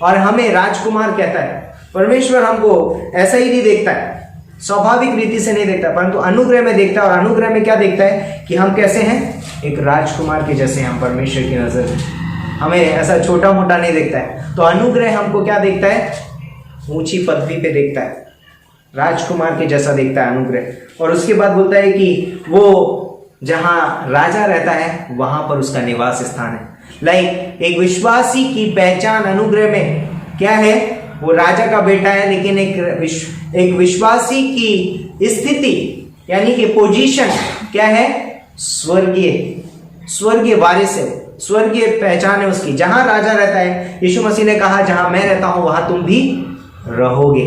और हमें राजकुमार कहता है। परमेश्वर हमको ऐसा ही नहीं देखता है, स्वाभाविक रीति से नहीं देखता, परंतु अनुग्रह में देखता है। और अनुग्रह में क्या देखता है कि हम कैसे हैं, एक राजकुमार के जैसे हम परमेश्वर की नजर में, हमें ऐसा छोटा मोटा नहीं देखता है। तो अनुग्रह हमको क्या देखता है, ऊंची पदवी पे देखता है, राजकुमार के जैसा देखता है अनुग्रह। और उसके बाद बोलता है कि वो जहां राजा रहता है वहां पर उसका निवास स्थान है। लाइक एक विश्वासी की पहचान अनुग्रह में क्या है, वो राजा का बेटा है, लेकिन एक विश्वासी की स्थिति यानी कि पोजीशन क्या है, स्वर्गीय वारिस है, स्वर्गीय पहचान है उसकी। जहां राजा रहता है, यीशु मसीह ने कहा जहां मैं रहता हूं वहां तुम भी रहोगे,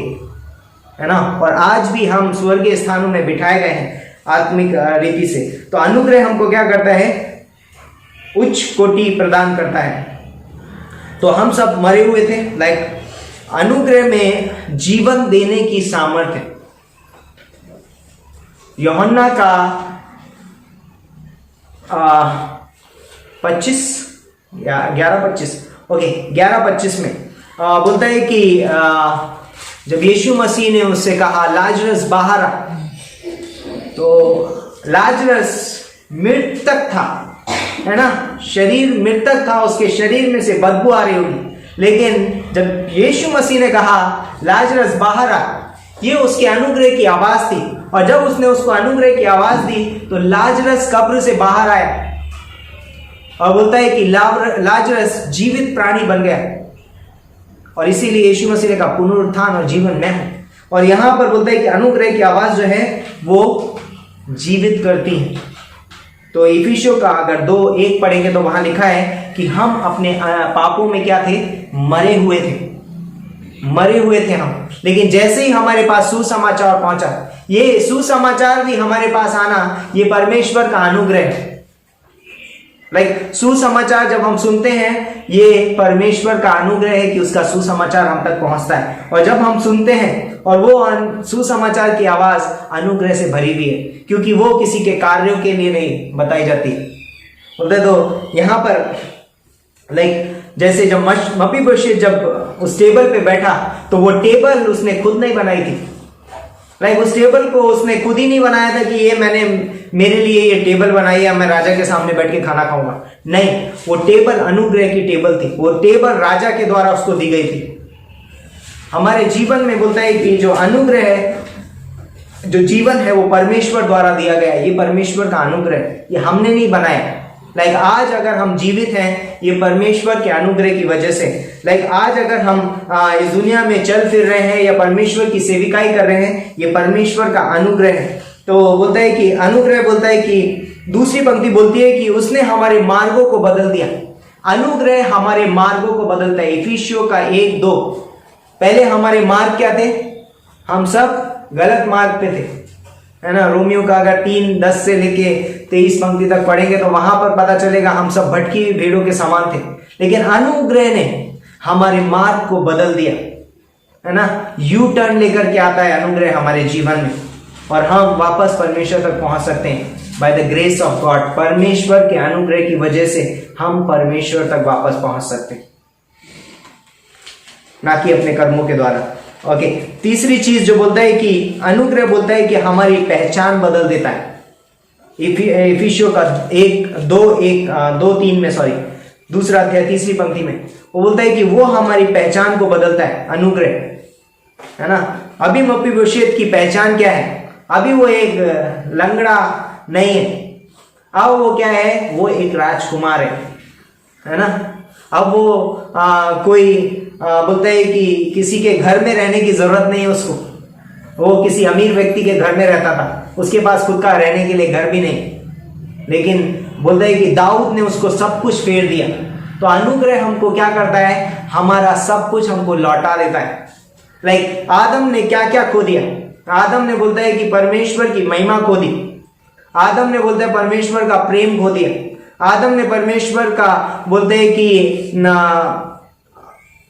है ना। और आज भी हम स्वर्गीय स्थानों में बिठाए गए हैं आत्मिक रीति से। तो अनुग्रह हमको क्या करता है, उच्च कोटि प्रदान करता है। तो हम सब मरे हुए थे, लाइक अनुग्रह में जीवन देने की सामर्थ्य। यूहन्ना का 25 या 11:25, ओके 11:25 में बोलता है कि जब यीशु मसीह ने उससे कहा लाजरस बाहर आ, तो लाजरस मृतक था, है ना, शरीर मृतक था, उसके शरीर में से बदबू आ रही होगी। लेकिन जब यीशु मसीह ने कहा लाजरस बाहर आ, ये उसके अनुग्रह की आवाज थी। और जब उसने उसको अनुग्रह की आवाज दी तो लाजरस कब्र से बाहर आया और बोलता है कि लाजरस जीवित प्राणी बन गया। और इसीलिए यीशु मसीह ने कहा पुनरुत्थान और जीवन मैं हूं। और यहां पर बोलता है कि अनुग्रह की आवाज जो है वो जीवित करती है। तो इफिसियों का अगर 2:1 पढ़ेंगे तो वहां लिखा है कि हम अपने पापों में क्या थे, मरे हुए थे हम। लेकिन जैसे ही हमारे पास सुसमाचार पहुंचा, ये सुसमाचार भी हमारे पास आना ये परमेश्वर का अनुग्रह है। सुसमाचार जब हम सुनते हैं ये परमेश्वर का अनुग्रह है कि उसका सुसमाचार हम तक पहुंचता है। और जब हम सुनते हैं और वो सुसमाचार की आवाज अनुग्रह से भरी हुई है, क्योंकि वो किसी के कार्यों के लिए नहीं बताई जाती। बोलते तो यहां पर जैसे जब मपीबोशेत जब उस टेबल पे बैठा तो वो टेबल उसने खुद नहीं बनाई थी। उस टेबल को उसने खुद ही नहीं बनाया था कि ये मैंने मेरे लिए ये टेबल बनाई है, मैं राजा के सामने बैठ के खाना खाऊंगा। नहीं, वो टेबल अनुग्रह की टेबल थी। वो टेबल राजा के द्वारा उसको दी गई थी। हमारे जीवन में बोलता है कि जो अनुग्रह है, जो जीवन है वो परमेश्वर द्वारा दिया गया है। ये परमेश्वर का अनुग्रह है, ये हमने नहीं बनाया। आज अगर हम जीवित हैं ये परमेश्वर के अनुग्रह की वजह से। आज अगर हम इस दुनिया में चल फिर रहे हैं या परमेश्वर की सेविकाई कर रहे हैं, ये परमेश्वर का अनुग्रह है। तो बोलता है कि अनुग्रह, बोलता है कि दूसरी पंक्ति बोलती है कि उसने हमारे मार्गों को बदल दिया। अनुग्रह हमारे मार्गों को बदलता है। इफिसियों का 1:2। पहले हमारे मार्ग क्या थे, हम सब गलत मार्ग पे थे, है ना। रोमियो का अगर 3:10 से लेके 23 पंक्ति तक पढ़ेंगे तो वहां पर पता चलेगा हम सब भटकी हुई भेड़ों के समान थे। लेकिन अनुग्रह ने हमारे मार्ग को बदल दिया, है ना। यू टर्न लेकर के आता है अनुग्रह हमारे जीवन में, और हम वापस परमेश्वर तक पहुंच सकते हैं by the grace of God. परमेश्वर के अनुग्रह की वजह से हम परमेश्वर तक वापस पहुंच सकते हैं, ना कि अपने कर्मों के द्वारा। ओके, तीसरी चीज जो बोलता है कि अनुग्रह बोलता है कि हमारी पहचान बदल देता है। इफिसियों का 2:3 में, सॉरी, दूसरा अध्याय 3री पंक्ति में वो बोलता है कि वो हमारी पहचान को बदलता है, अनुग्रह, है ना। अभी मपीबोशेत की पहचान क्या है? अभी वो एक लंगड़ा नहीं है, अब वो क्या है, वो एक राजकुमार है ना। अब वो कोई बोलता है कि किसी के घर में रहने की जरूरत नहीं है उसको। वो किसी अमीर व्यक्ति के घर में रहता था, उसके पास खुद का रहने के लिए घर भी नहीं। लेकिन बोलता है कि दाऊद ने उसको सब कुछ फेर दिया। तो अनुग्रह हमको क्या करता है, हमारा सब कुछ हमको लौटा देता है। आदम ने क्या क्या खो दिया? आदम ने बोलता है कि परमेश्वर की महिमा खो दी। आदम ने बोलता है परमेश्वर का प्रेम खो दिया। आदम ने परमेश्वर का बोलते हैं कि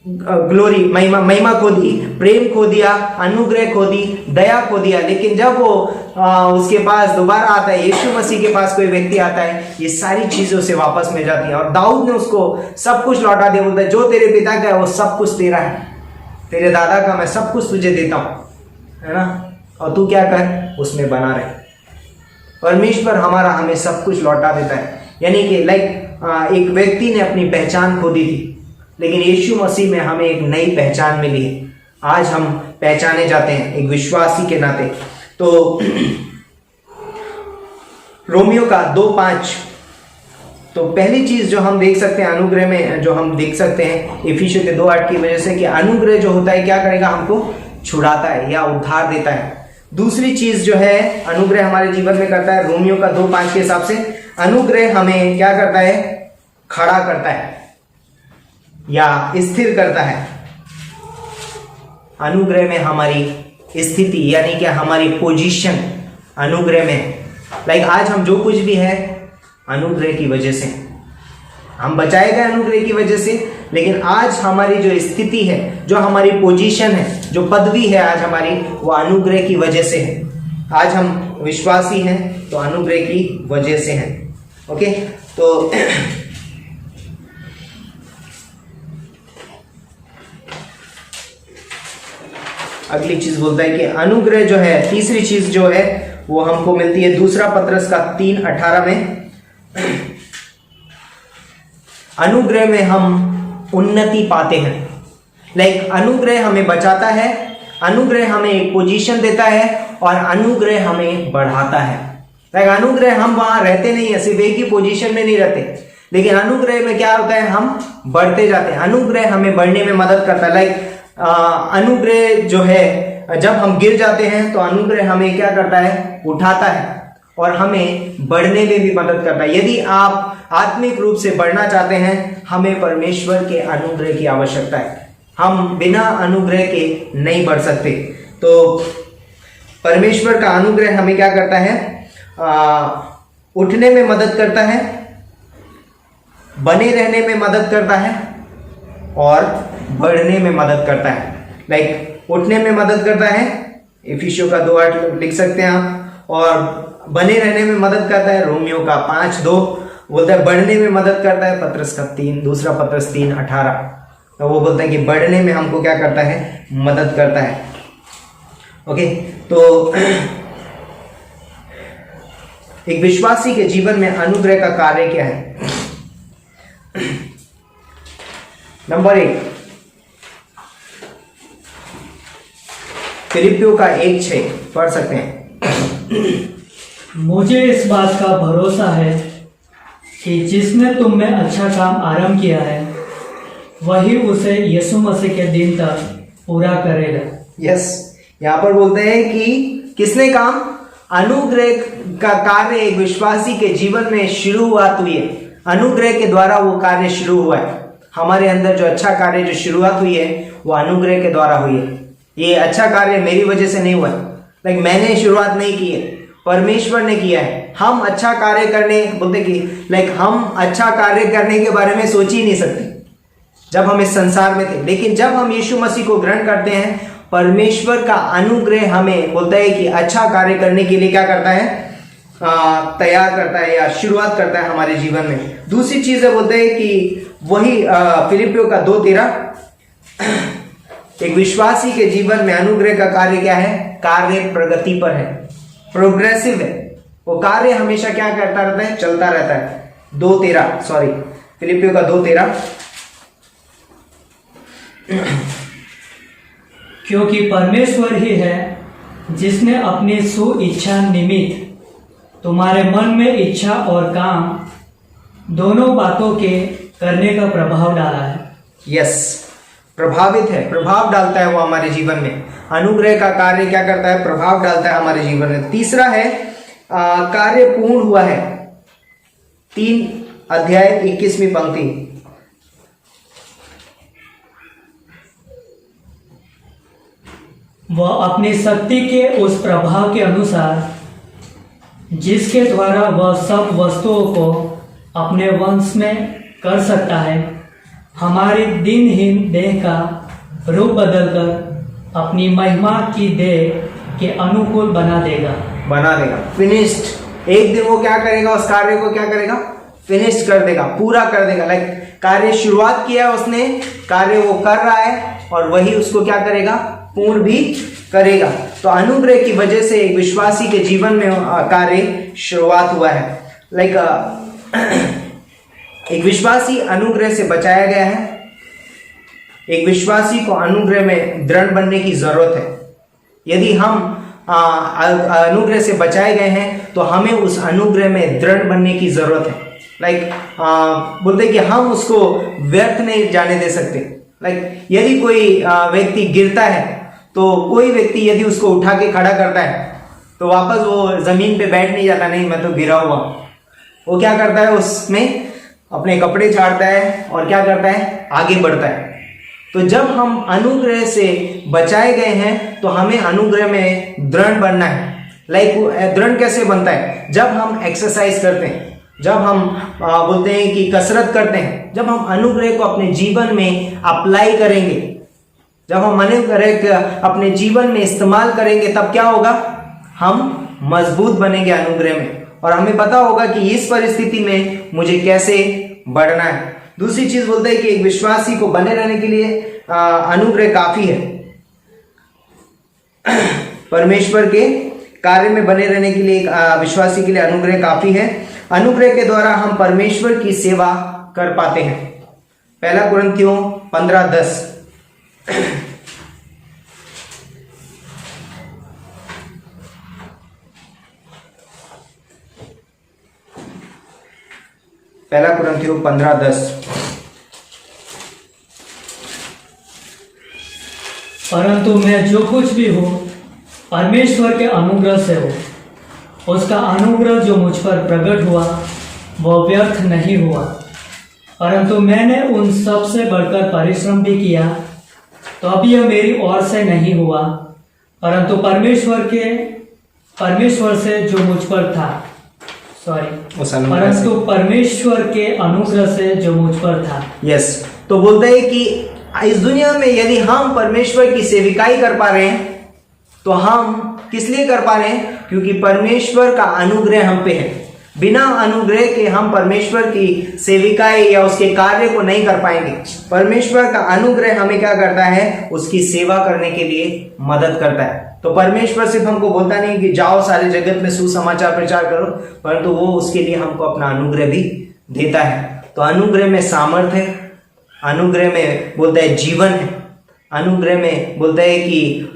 ग्लोरी, महिमा खो दी, प्रेम खो दिया, अनुग्रह खो दी, दया खो दिया। लेकिन जब वो उसके पास दोबारा आता है, यीशु मसीह के पास कोई व्यक्ति आता है, ये सारी चीजें उसे वापस मिल जाती हैं। और दाऊद ने उसको सब कुछ लौटा दिया। बोलता है जो तेरे पिता का है वो सब कुछ तेरा है, तेरे दादा का मैं सब कुछ तुझे देता हूं, है ना, और तू क्या कर, उसमें बना रहे। परमेश्वर हमारा हमें सब कुछ लौटा देता है। यानी कि एक व्यक्ति ने अपनी पहचान खो दी थी, लेकिन यीशु मसीह में हमें एक नई पहचान मिली है। आज हम पहचाने जाते हैं एक विश्वासी के नाते। तो रोमियो का 2:5, तो पहली चीज जो हम देख सकते हैं अनुग्रह में, जो हम देख सकते हैं इफिसियों के 2:8 की वजह से, कि अनुग्रह जो होता है क्या करेगा, हमको छुड़ाता है या उद्धार देता है। दूसरी चीज जो है अनुग्रह हमारे जीवन में करता है, रोमियो का 2:5 के हिसाब से, अनुग्रह हमें क्या करता है, खड़ा करता है या स्थिर करता है। अनुग्रह में हमारी स्थिति यानी कि हमारी पोजीशन अनुग्रह में, आज हम जो कुछ भी है अनुग्रह की वजह से, हम बचाए गए अनुग्रह की वजह से। लेकिन आज हमारी जो स्थिति है, जो हमारी पोजीशन है, जो पदवी है आज हमारी, वो अनुग्रह की वजह से है। आज हम विश्वासी हैं तो अनुग्रह की वजह से हैं। ओके, तो अगली चीज बोलता है कि अनुग्रह जो है, तीसरी चीज जो है वो हमको मिलती है 2 पत्रस का 3:18 में। अनुग्रह में हम उन्नति पाते हैं। लाइक अनुग्रह हमें बचाता है, अनुग्रह हमें एक पोजीशन देता है और अनुग्रह हमें बढ़ाता है। लाइक अनुग्रह हम वहां रहते नहीं है, सिर्फ एक ही पोजीशन में नहीं रहते, लेकिन अनुग्रह में क्या होता है, हम बढ़ते जाते हैं। अनुग्रह हमें बढ़ने में मदद करता है। लाइक अनुग्रह जो है, जब हम गिर जाते हैं तो अनुग्रह हमें क्या करता है, उठाता है और हमें बढ़ने में भी मदद करता है। यदि आप आत्मिक रूप से बढ़ना चाहते हैं, हमें परमेश्वर के अनुग्रह की आवश्यकता है। हम बिना अनुग्रह के नहीं बढ़ सकते। तो परमेश्वर का अनुग्रह हमें क्या करता है, उठने में मदद करता है, बने रहने में मदद करता है और बढ़ने में मदद करता है। लाइक उठने में मदद करता है, इफिसियों का 2:8 लिख सकते हैं आप, और बने रहने में मदद करता है, रोमियो का 5:2 बोलता है। बढ़ने में मदद करता है, पत्रस का 2 पत्रस 3:18, तो वो बोलता है कि बढ़ने में हमको क्या करता है, मदद करता है। ओके, तो एक विश्वासी के जीवन में अनुग्रह का कार्य क्या है? नंबर 1, फिलिपियों का 1:6 पढ़ सकते हैं। मुझे इस बात का भरोसा है कि जिसने तुम में अच्छा काम आरंभ किया है, वही उसे यीशु मसीह के दिन तक पूरा करेगा। यस, यहाँ पर बोलते हैं कि किसने काम, अनुग्रह का कार्य एक विश्वासी के जीवन में शुरुआत हुई है। अनुग्रह के द्वारा वो कार्य शुरू हुआ है। हमारे अंदर जो अच्छा कार्य जो शुरुआत हुई है वो अनुग्रह के द्वारा हुई है। ये अच्छा कार्य मेरी वजह से नहीं हुआ है, लाइक मैंने शुरुआत नहीं की है, परमेश्वर ने किया है। हम अच्छा कार्य करने बोलते कि लाइक हम अच्छा कार्य करने के बारे में सोच ही नहीं सकते जब हम इस संसार में थे, लेकिन जब हम यीशु मसीह को ग्रहण करते हैं, परमेश्वर का अनुग्रह हमें बोलता है कि अच्छा कार्य करने के लिए क्या करता है, तैयार करता है या शुरुआत करता है हमारे जीवन में। दूसरी चीज है, बोलते हैं कि वही फिलिपियों का 2:13, एक विश्वासी के जीवन में अनुग्रह का कार्य क्या है, कार्य प्रगति पर है, प्रोग्रेसिव है। वो कार्य हमेशा क्या करता रहता है, चलता रहता है। 2:13 फिलिपियों का 2:13, क्योंकि परमेश्वर ही है जिसने अपनी सुइच्छा निमित्त तुम्हारे मन में इच्छा और काम दोनों बातों के करने का प्रभाव डाला है। यस, प्रभावित है, प्रभाव डालता है वो हमारे जीवन में। अनुग्रह का कार्य क्या करता है, प्रभाव डालता है हमारे जीवन में। तीसरा है कार्य पूर्ण हुआ है। 3 अध्याय 21वीं पंक्ति, वह अपनी शक्ति के उस प्रभाव के अनुसार जिसके द्वारा वह सब वस्तुओं को अपने वंश में कर सकता है, हमारी दिनहीन देह का रूप बदलकर अपनी महिमा की देह के अनुकूल बना देगा। फिनिश्ड। एक दिन वो क्या करेगा, उस कार्य को क्या करेगा, फिनिश कर देगा, पूरा कर देगा। लाइक कार्य शुरुआत किया है उसने, कार्य वो कर रहा है और वही उसको क्या करेगा, पूर्ण भी करेगा। तो अनुग्रह की वजह से एक विश्वासी के जीवन में कार्य शुरुआत हुआ है। लाइक एक विश्वासी अनुग्रह से बचाया गया है। एक विश्वासी को अनुग्रह में दृढ़ बनने की जरूरत है। यदि हम अनुग्रह से बचाए गए हैं तो हमें उस अनुग्रह में दृढ़ बनने की जरूरत है। लाइक बोलते कि हम उसको व्यर्थ नहीं जाने दे सकते। लाइक यदि कोई व्यक्ति गिरता है तो कोई व्यक्ति यदि उसको उठा के खड़ा करता है तो वापस वो जमीन पे बैठ नहीं जाता, नहीं मैं तो गिरा हुआ। वो क्या करता है, उसमें अपने कपड़े झाड़ता है और क्या करता है, आगे बढ़ता है। तो जब हम अनुग्रह से बचाए गए हैं तो हमें अनुग्रह में दृढ़ बनना है। लाइक दृढ़ कैसे बनता है, जब हम एक्सरसाइज करते हैं, जब हम बोलते हैं कि कसरत करते हैं, जब हम अनुग्रह को अपने जीवन में अप्लाई करेंगे, जब हम अनुग्रह अपने जीवन में इस्तेमाल करेंगे, तब क्या होगा, हम मजबूत बनेंगे अनुग्रह में और हमें पता होगा कि इस परिस्थिति में मुझे कैसे बढ़ना है। दूसरी चीज बोलते हैं कि एक विश्वासी को बने रहने के लिए अनुग्रह काफी है। परमेश्वर के कार्य में बने रहने के लिए विश्वासी के लिए अनुग्रह काफी है। अनुग्रह के द्वारा हम परमेश्वर की सेवा कर पाते हैं। पहला कुरिन्थियों 15:10। पहला कुरिन्थियों 15:10। परंतु मैं जो कुछ भी हूँ परमेश्वर के अनुग्रह से हो, उसका अनुग्रह जो मुझ पर प्रकट हुआ वह व्यर्थ नहीं हुआ, परंतु मैंने उन सब से बढ़कर परिश्रम भी किया, तो अब यह मेरी ओर से नहीं हुआ, परंतु परमेश्वर से जो मुझ पर था, उस अनुग्रह से। परंतु परमेश्वर के अनुग्रह से जो मुझ पर था। यस, तो बोलते हैं कि इस दुनिया में यदि हम परमेश्वर की सेविकाई कर पा रहे हैं तो हम किस लिए कर पा रहे हैं? क्योंकि परमेश्वर का अनुग्रह हम पे है। बिना अनुग्रह के हम परमेश्वर की सेविकाई या उसके कार्य को नहीं कर पाएंगे। परमेश्वर का अनुग्रह हमें क्या करता है? उसकी सेवा करने के लिए मदद करता है। तो परमेश्वर सिर्फ हमको बोलता नहीं कि जाओ सारे जगत में सुसमाचार प्रचार करो, परंतु वो उसके लिए हमको अपना अनुग्रह भी देता है। तो अनुग्रह में सामर्थ्य है, अनुग्रह में बोलता है जीवन है, अनुग्रह में बोलता है कि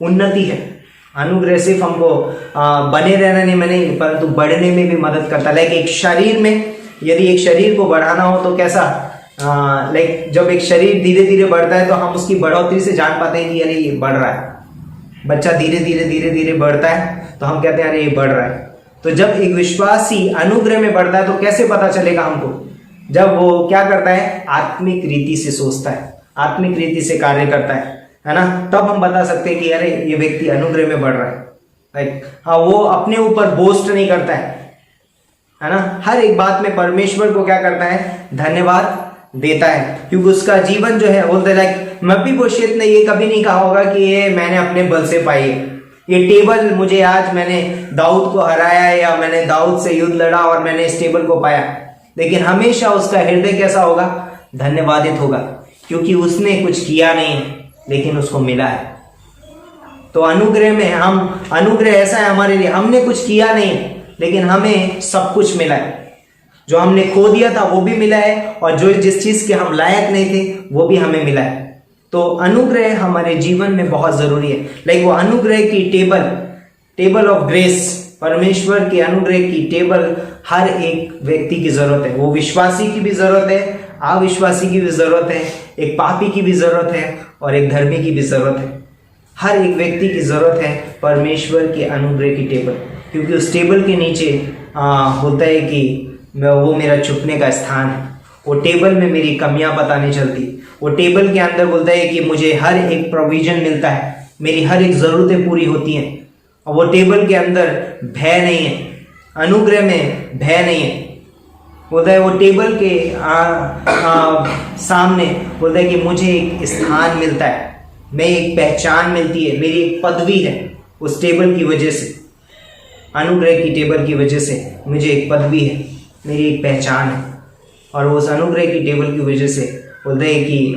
उन्नति है। अनुग्रह सिर्फ हमको बने रहना नहीं में परंतु बढ़ने में भी मदद करता है। लाइक एक शरीर में यदि एक शरीर को बढ़ाना हो तो कैसा, लाइक जब एक शरीर धीरे धीरे बढ़ता है तो हम उसकी बढ़ोतरी से जान पाते हैं कि अरे ये बढ़ रहा है। बच्चा धीरे धीरे बढ़ता है तो हम कहते हैं अरे ये बढ़ रहा है। तो जब एक विश्वासी अनुग्रह में बढ़ता है तो कैसे पता चलेगा हमको? जब वो क्या करता है? आत्मिक रीति से सोचता है, आत्मिक रीति से कार्य करता है ना, तब हम बता सकते हैं कि अरे ये व्यक्ति अनुग्रह में बढ़ रहा है। लाइक हाँ, वो अपने ऊपर बोस्ट नहीं करता है ना, हर एक बात में परमेश्वर को क्या करता है? धन्यवाद देता है, क्योंकि उसका जीवन जो है बोलते लाइक मपीबोशेत ने ये कभी नहीं कहा होगा कि ये मैंने अपने बल से पाई है, ये टेबल मुझे आज मैंने दाऊद को हराया या मैंने दाऊद से युद्ध लड़ा और मैंने इस टेबल को पाया। लेकिन हमेशा उसका हृदय कैसा होगा? धन्यवादित होगा, क्योंकि उसने कुछ किया नहीं लेकिन उसको मिला है। तो अनुग्रह में हम, अनुग्रह ऐसा है हमारे लिए, हमने कुछ किया नहीं लेकिन हमें सब कुछ मिला है। जो हमने खो दिया था वो भी मिला है और जो जिस चीज के हम लायक नहीं थे वो भी हमें मिला है। तो अनुग्रह हमारे जीवन में बहुत जरूरी है। लाइक वो अनुग्रह की टेबल ऑफ ग्रेस, परमेश्वर के अनुग्रह की टेबल हर एक व्यक्ति की जरूरत है। वो विश्वासी की भी जरूरत है, अविश्वासी की भी जरूरत है, एक पापी की भी जरूरत है और एक धर्मी की भी जरूरत है। हर एक व्यक्ति की जरूरत है परमेश्वर के अनुग्रह की टेबल, क्योंकि उस टेबल के नीचे होता है कि वो मेरा छुपने का स्थान है। वो टेबल में मेरी कमियां पता नहीं चलती। वो टेबल के अंदर बोलता है कि मुझे हर एक प्रोविजन मिलता है, मेरी हर एक जरूरतें पूरी होती हैं। और वो टेबल के अंदर भय नहीं है, अनुग्रह में भय नहीं है। बोलता है वो टेबल के सामने बोलता है कि मुझे एक स्थान मिलता है, मैं एक पहचान मिलती है, मेरी एक पदवी है। उस टेबल की वजह से, अनुग्रह की टेबल की वजह से मुझे एक पदवी है, मेरी एक पहचान है। और उस अनुग्रह की टेबल की वजह से बोलते हैं कि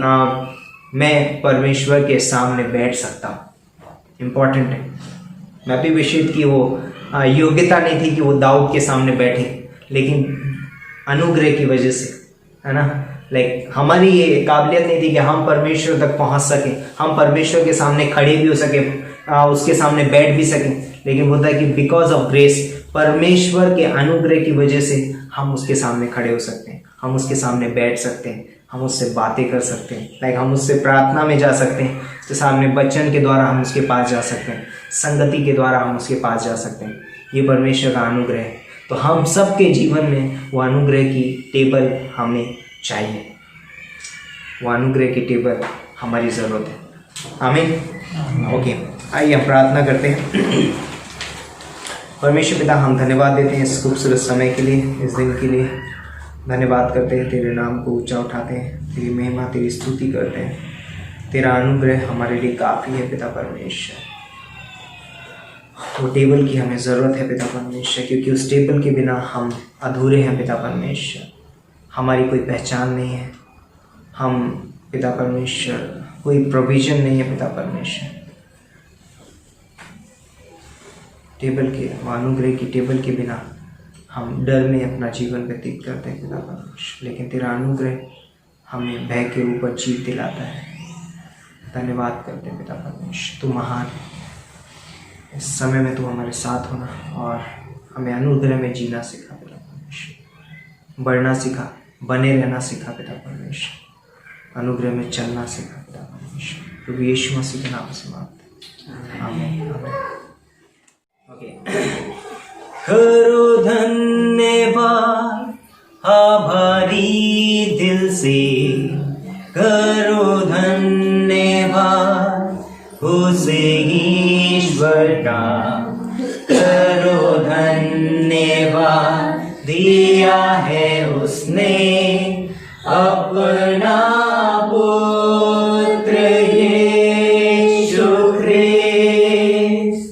मैं परमेश्वर के सामने बैठ सकता हूँ। इम्पॉर्टेंट है। मपीबोशेत की वो योग्यता नहीं थी कि वो दाऊद के सामने बैठे, लेकिन अनुग्रह की वजह से, है ना, लाइक हमारी ये काबिलियत नहीं थी कि हम परमेश्वर तक पहुंच सके, हम परमेश्वर के सामने खड़े भी हो सके, उसके सामने बैठ भी सकें। लेकिन बोलता है कि बिकॉज ऑफ ग्रेस, परमेश्वर के अनुग्रह की वजह से हम उसके सामने खड़े हो सकते हैं, हम उसके सामने बैठ सकते हैं, हम उससे बातें कर सकते हैं, लाइक हम उससे प्रार्थना में जा सकते हैं, उसके सामने वचन के द्वारा हम उसके पास जा सकते हैं, संगति के द्वारा हम उसके पास जा सकते हैं। ये परमेश्वर का अनुग्रह है। तो हम सबके जीवन में वो अनुग्रह की टेबल हमें चाहिए, वो अनुग्रह की टेबल हमारी ज़रूरत है। आमीन। ओके, आइए हम प्रार्थना करते हैं। परमेश्वर पिता, हम धन्यवाद देते हैं इस खूबसूरत समय के लिए, इस दिन के लिए धन्यवाद करते हैं, तेरे नाम को ऊंचा उठाते हैं, तेरी महिमा, तेरी स्तुति करते हैं। तेरा अनुग्रह हमारे लिए काफ़ी है पिता परमेश्वर। वो टेबल की हमें ज़रूरत है पिता परमेश्वर, क्योंकि उस टेबल के बिना हम अधूरे हैं पिता परमेश्वर। हमारी कोई पहचान नहीं है, हम पिता परमेश्वर कोई प्रोविज़न नहीं है पिता परमेश्वर। टेबल के, अनुग्रह की टेबल के बिना हम डर में अपना जीवन व्यतीत करते हैं पिता परमेश्वर, लेकिन तेरा अनुग्रह हमें भय के ऊपर जीत दिलाता है। धन्यवाद करते हैं पिता परमेश्वर, तू महान है। इस समय में तू हमारे साथ होना और हमें अनुग्रह में जीना सिखा पिता परमेश्वर, बढ़ना सिखा, बने रहना सिखा पिता परमेश्वर, अनुग्रह में चलना सिखा पिता परमेश्वर। प्रभु यीशु मसीह के नाम से मांगते हैं, आमीन आमीन। ओके, करो धन्यवाद आभारी दिल से, करो धन्यवाद उसे ईश्वर का, करो धन्यवाद दिया है उसने अपना पुत्र यीशु ख्रिस्त।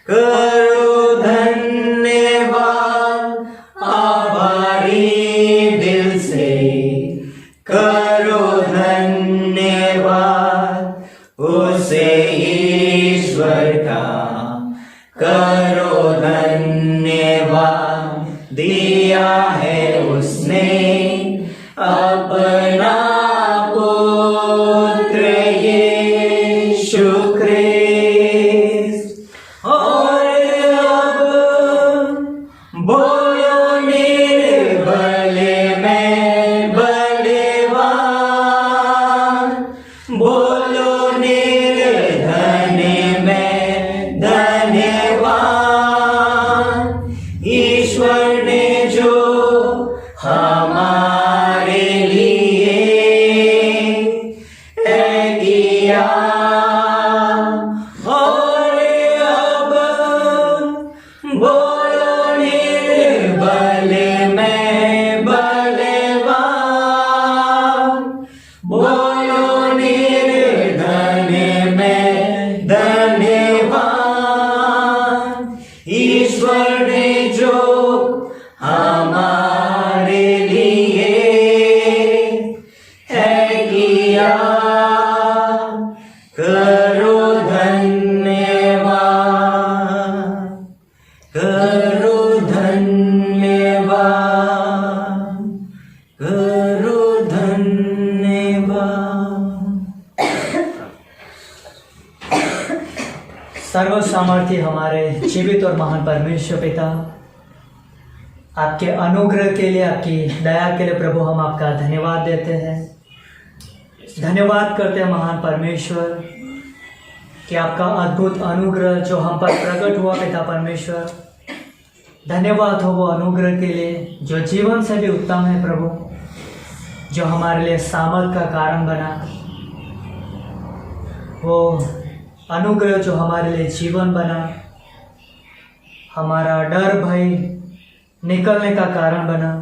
करो धन्यवाद आभारी दिल से, करो धन्यवाद उसे ईश्वर का, करो धन्यवाद दिया है उसने अपना पुत्र यीशु ख्रिस्त। और अब बोलो निर्बले में बलवान, बोलो निर्धन में धन्यवान, ईश्वर ने जो हमारे लिए है किया। और अब बोलो निर्बल में बलवान, बोलो निर्धन में धन्यवान, ईश्वर ने जो हमारे लिए है किया। करो धन्यवाद, करो धन्यवाद, करो धन्यवाद। सर्व सामर्थ्य हमारे जीवित और महान परमेश्वर पिता, आपके अनुग्रह के लिए, आपकी दया के लिए प्रभु हम आपका धन्यवाद देते हैं। धन्यवाद करते हैं महान परमेश्वर कि आपका अद्भुत अनुग्रह जो हम पर प्रकट हुआ पिता परमेश्वर, धन्यवाद हो वो अनुग्रह के लिए जो जीवन से भी उत्तम है प्रभु, जो हमारे लिए सामर्थ का कारण बना। वो अनुग्रह जो हमारे लिए जीवन बना, हमारा डर भय निकलने का कारण बना।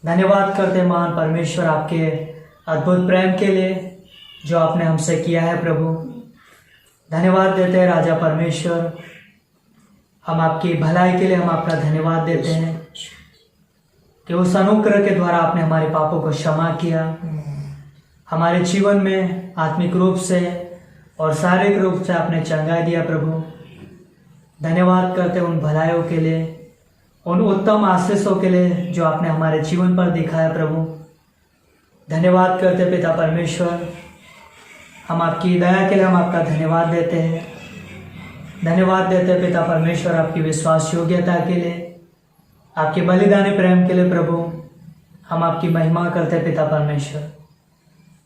धन्यवाद करते हैं महान परमेश्वर आपके अद्भुत प्रेम के लिए जो आपने हमसे किया है प्रभु। धन्यवाद देते हैं राजा परमेश्वर, हम आपकी भलाई के लिए हम आपका धन्यवाद देते हैं कि उस अनुग्रह के द्वारा आपने हमारे पापों को क्षमा किया, हमारे जीवन में आत्मिक रूप से और शारीरिक रूप से आपने चंगाई दिया प्रभु। धन्यवाद करते उन भलाइयों के लिए, उन उत्तम आशीषों के लिए जो आपने हमारे जीवन पर दिखाया प्रभु। धन्यवाद करते पिता परमेश्वर, हम आपकी दया के लिए हम आपका धन्यवाद देते हैं। धन्यवाद देते पिता परमेश्वर आपकी विश्वास योग्यता के लिए, आपके बलिदानी प्रेम के लिए प्रभु। हम आपकी महिमा करते पिता परमेश्वर।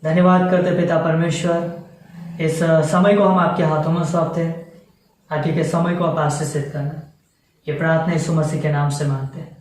धन्यवाद करते पिता परमेश्वर, इस समय को हम आपके हाथों में सौंपते हैं। आगे के समय को आप आशीषित करना, ये प्रार्थना यीशु मसीह के नाम से मांगते हैं।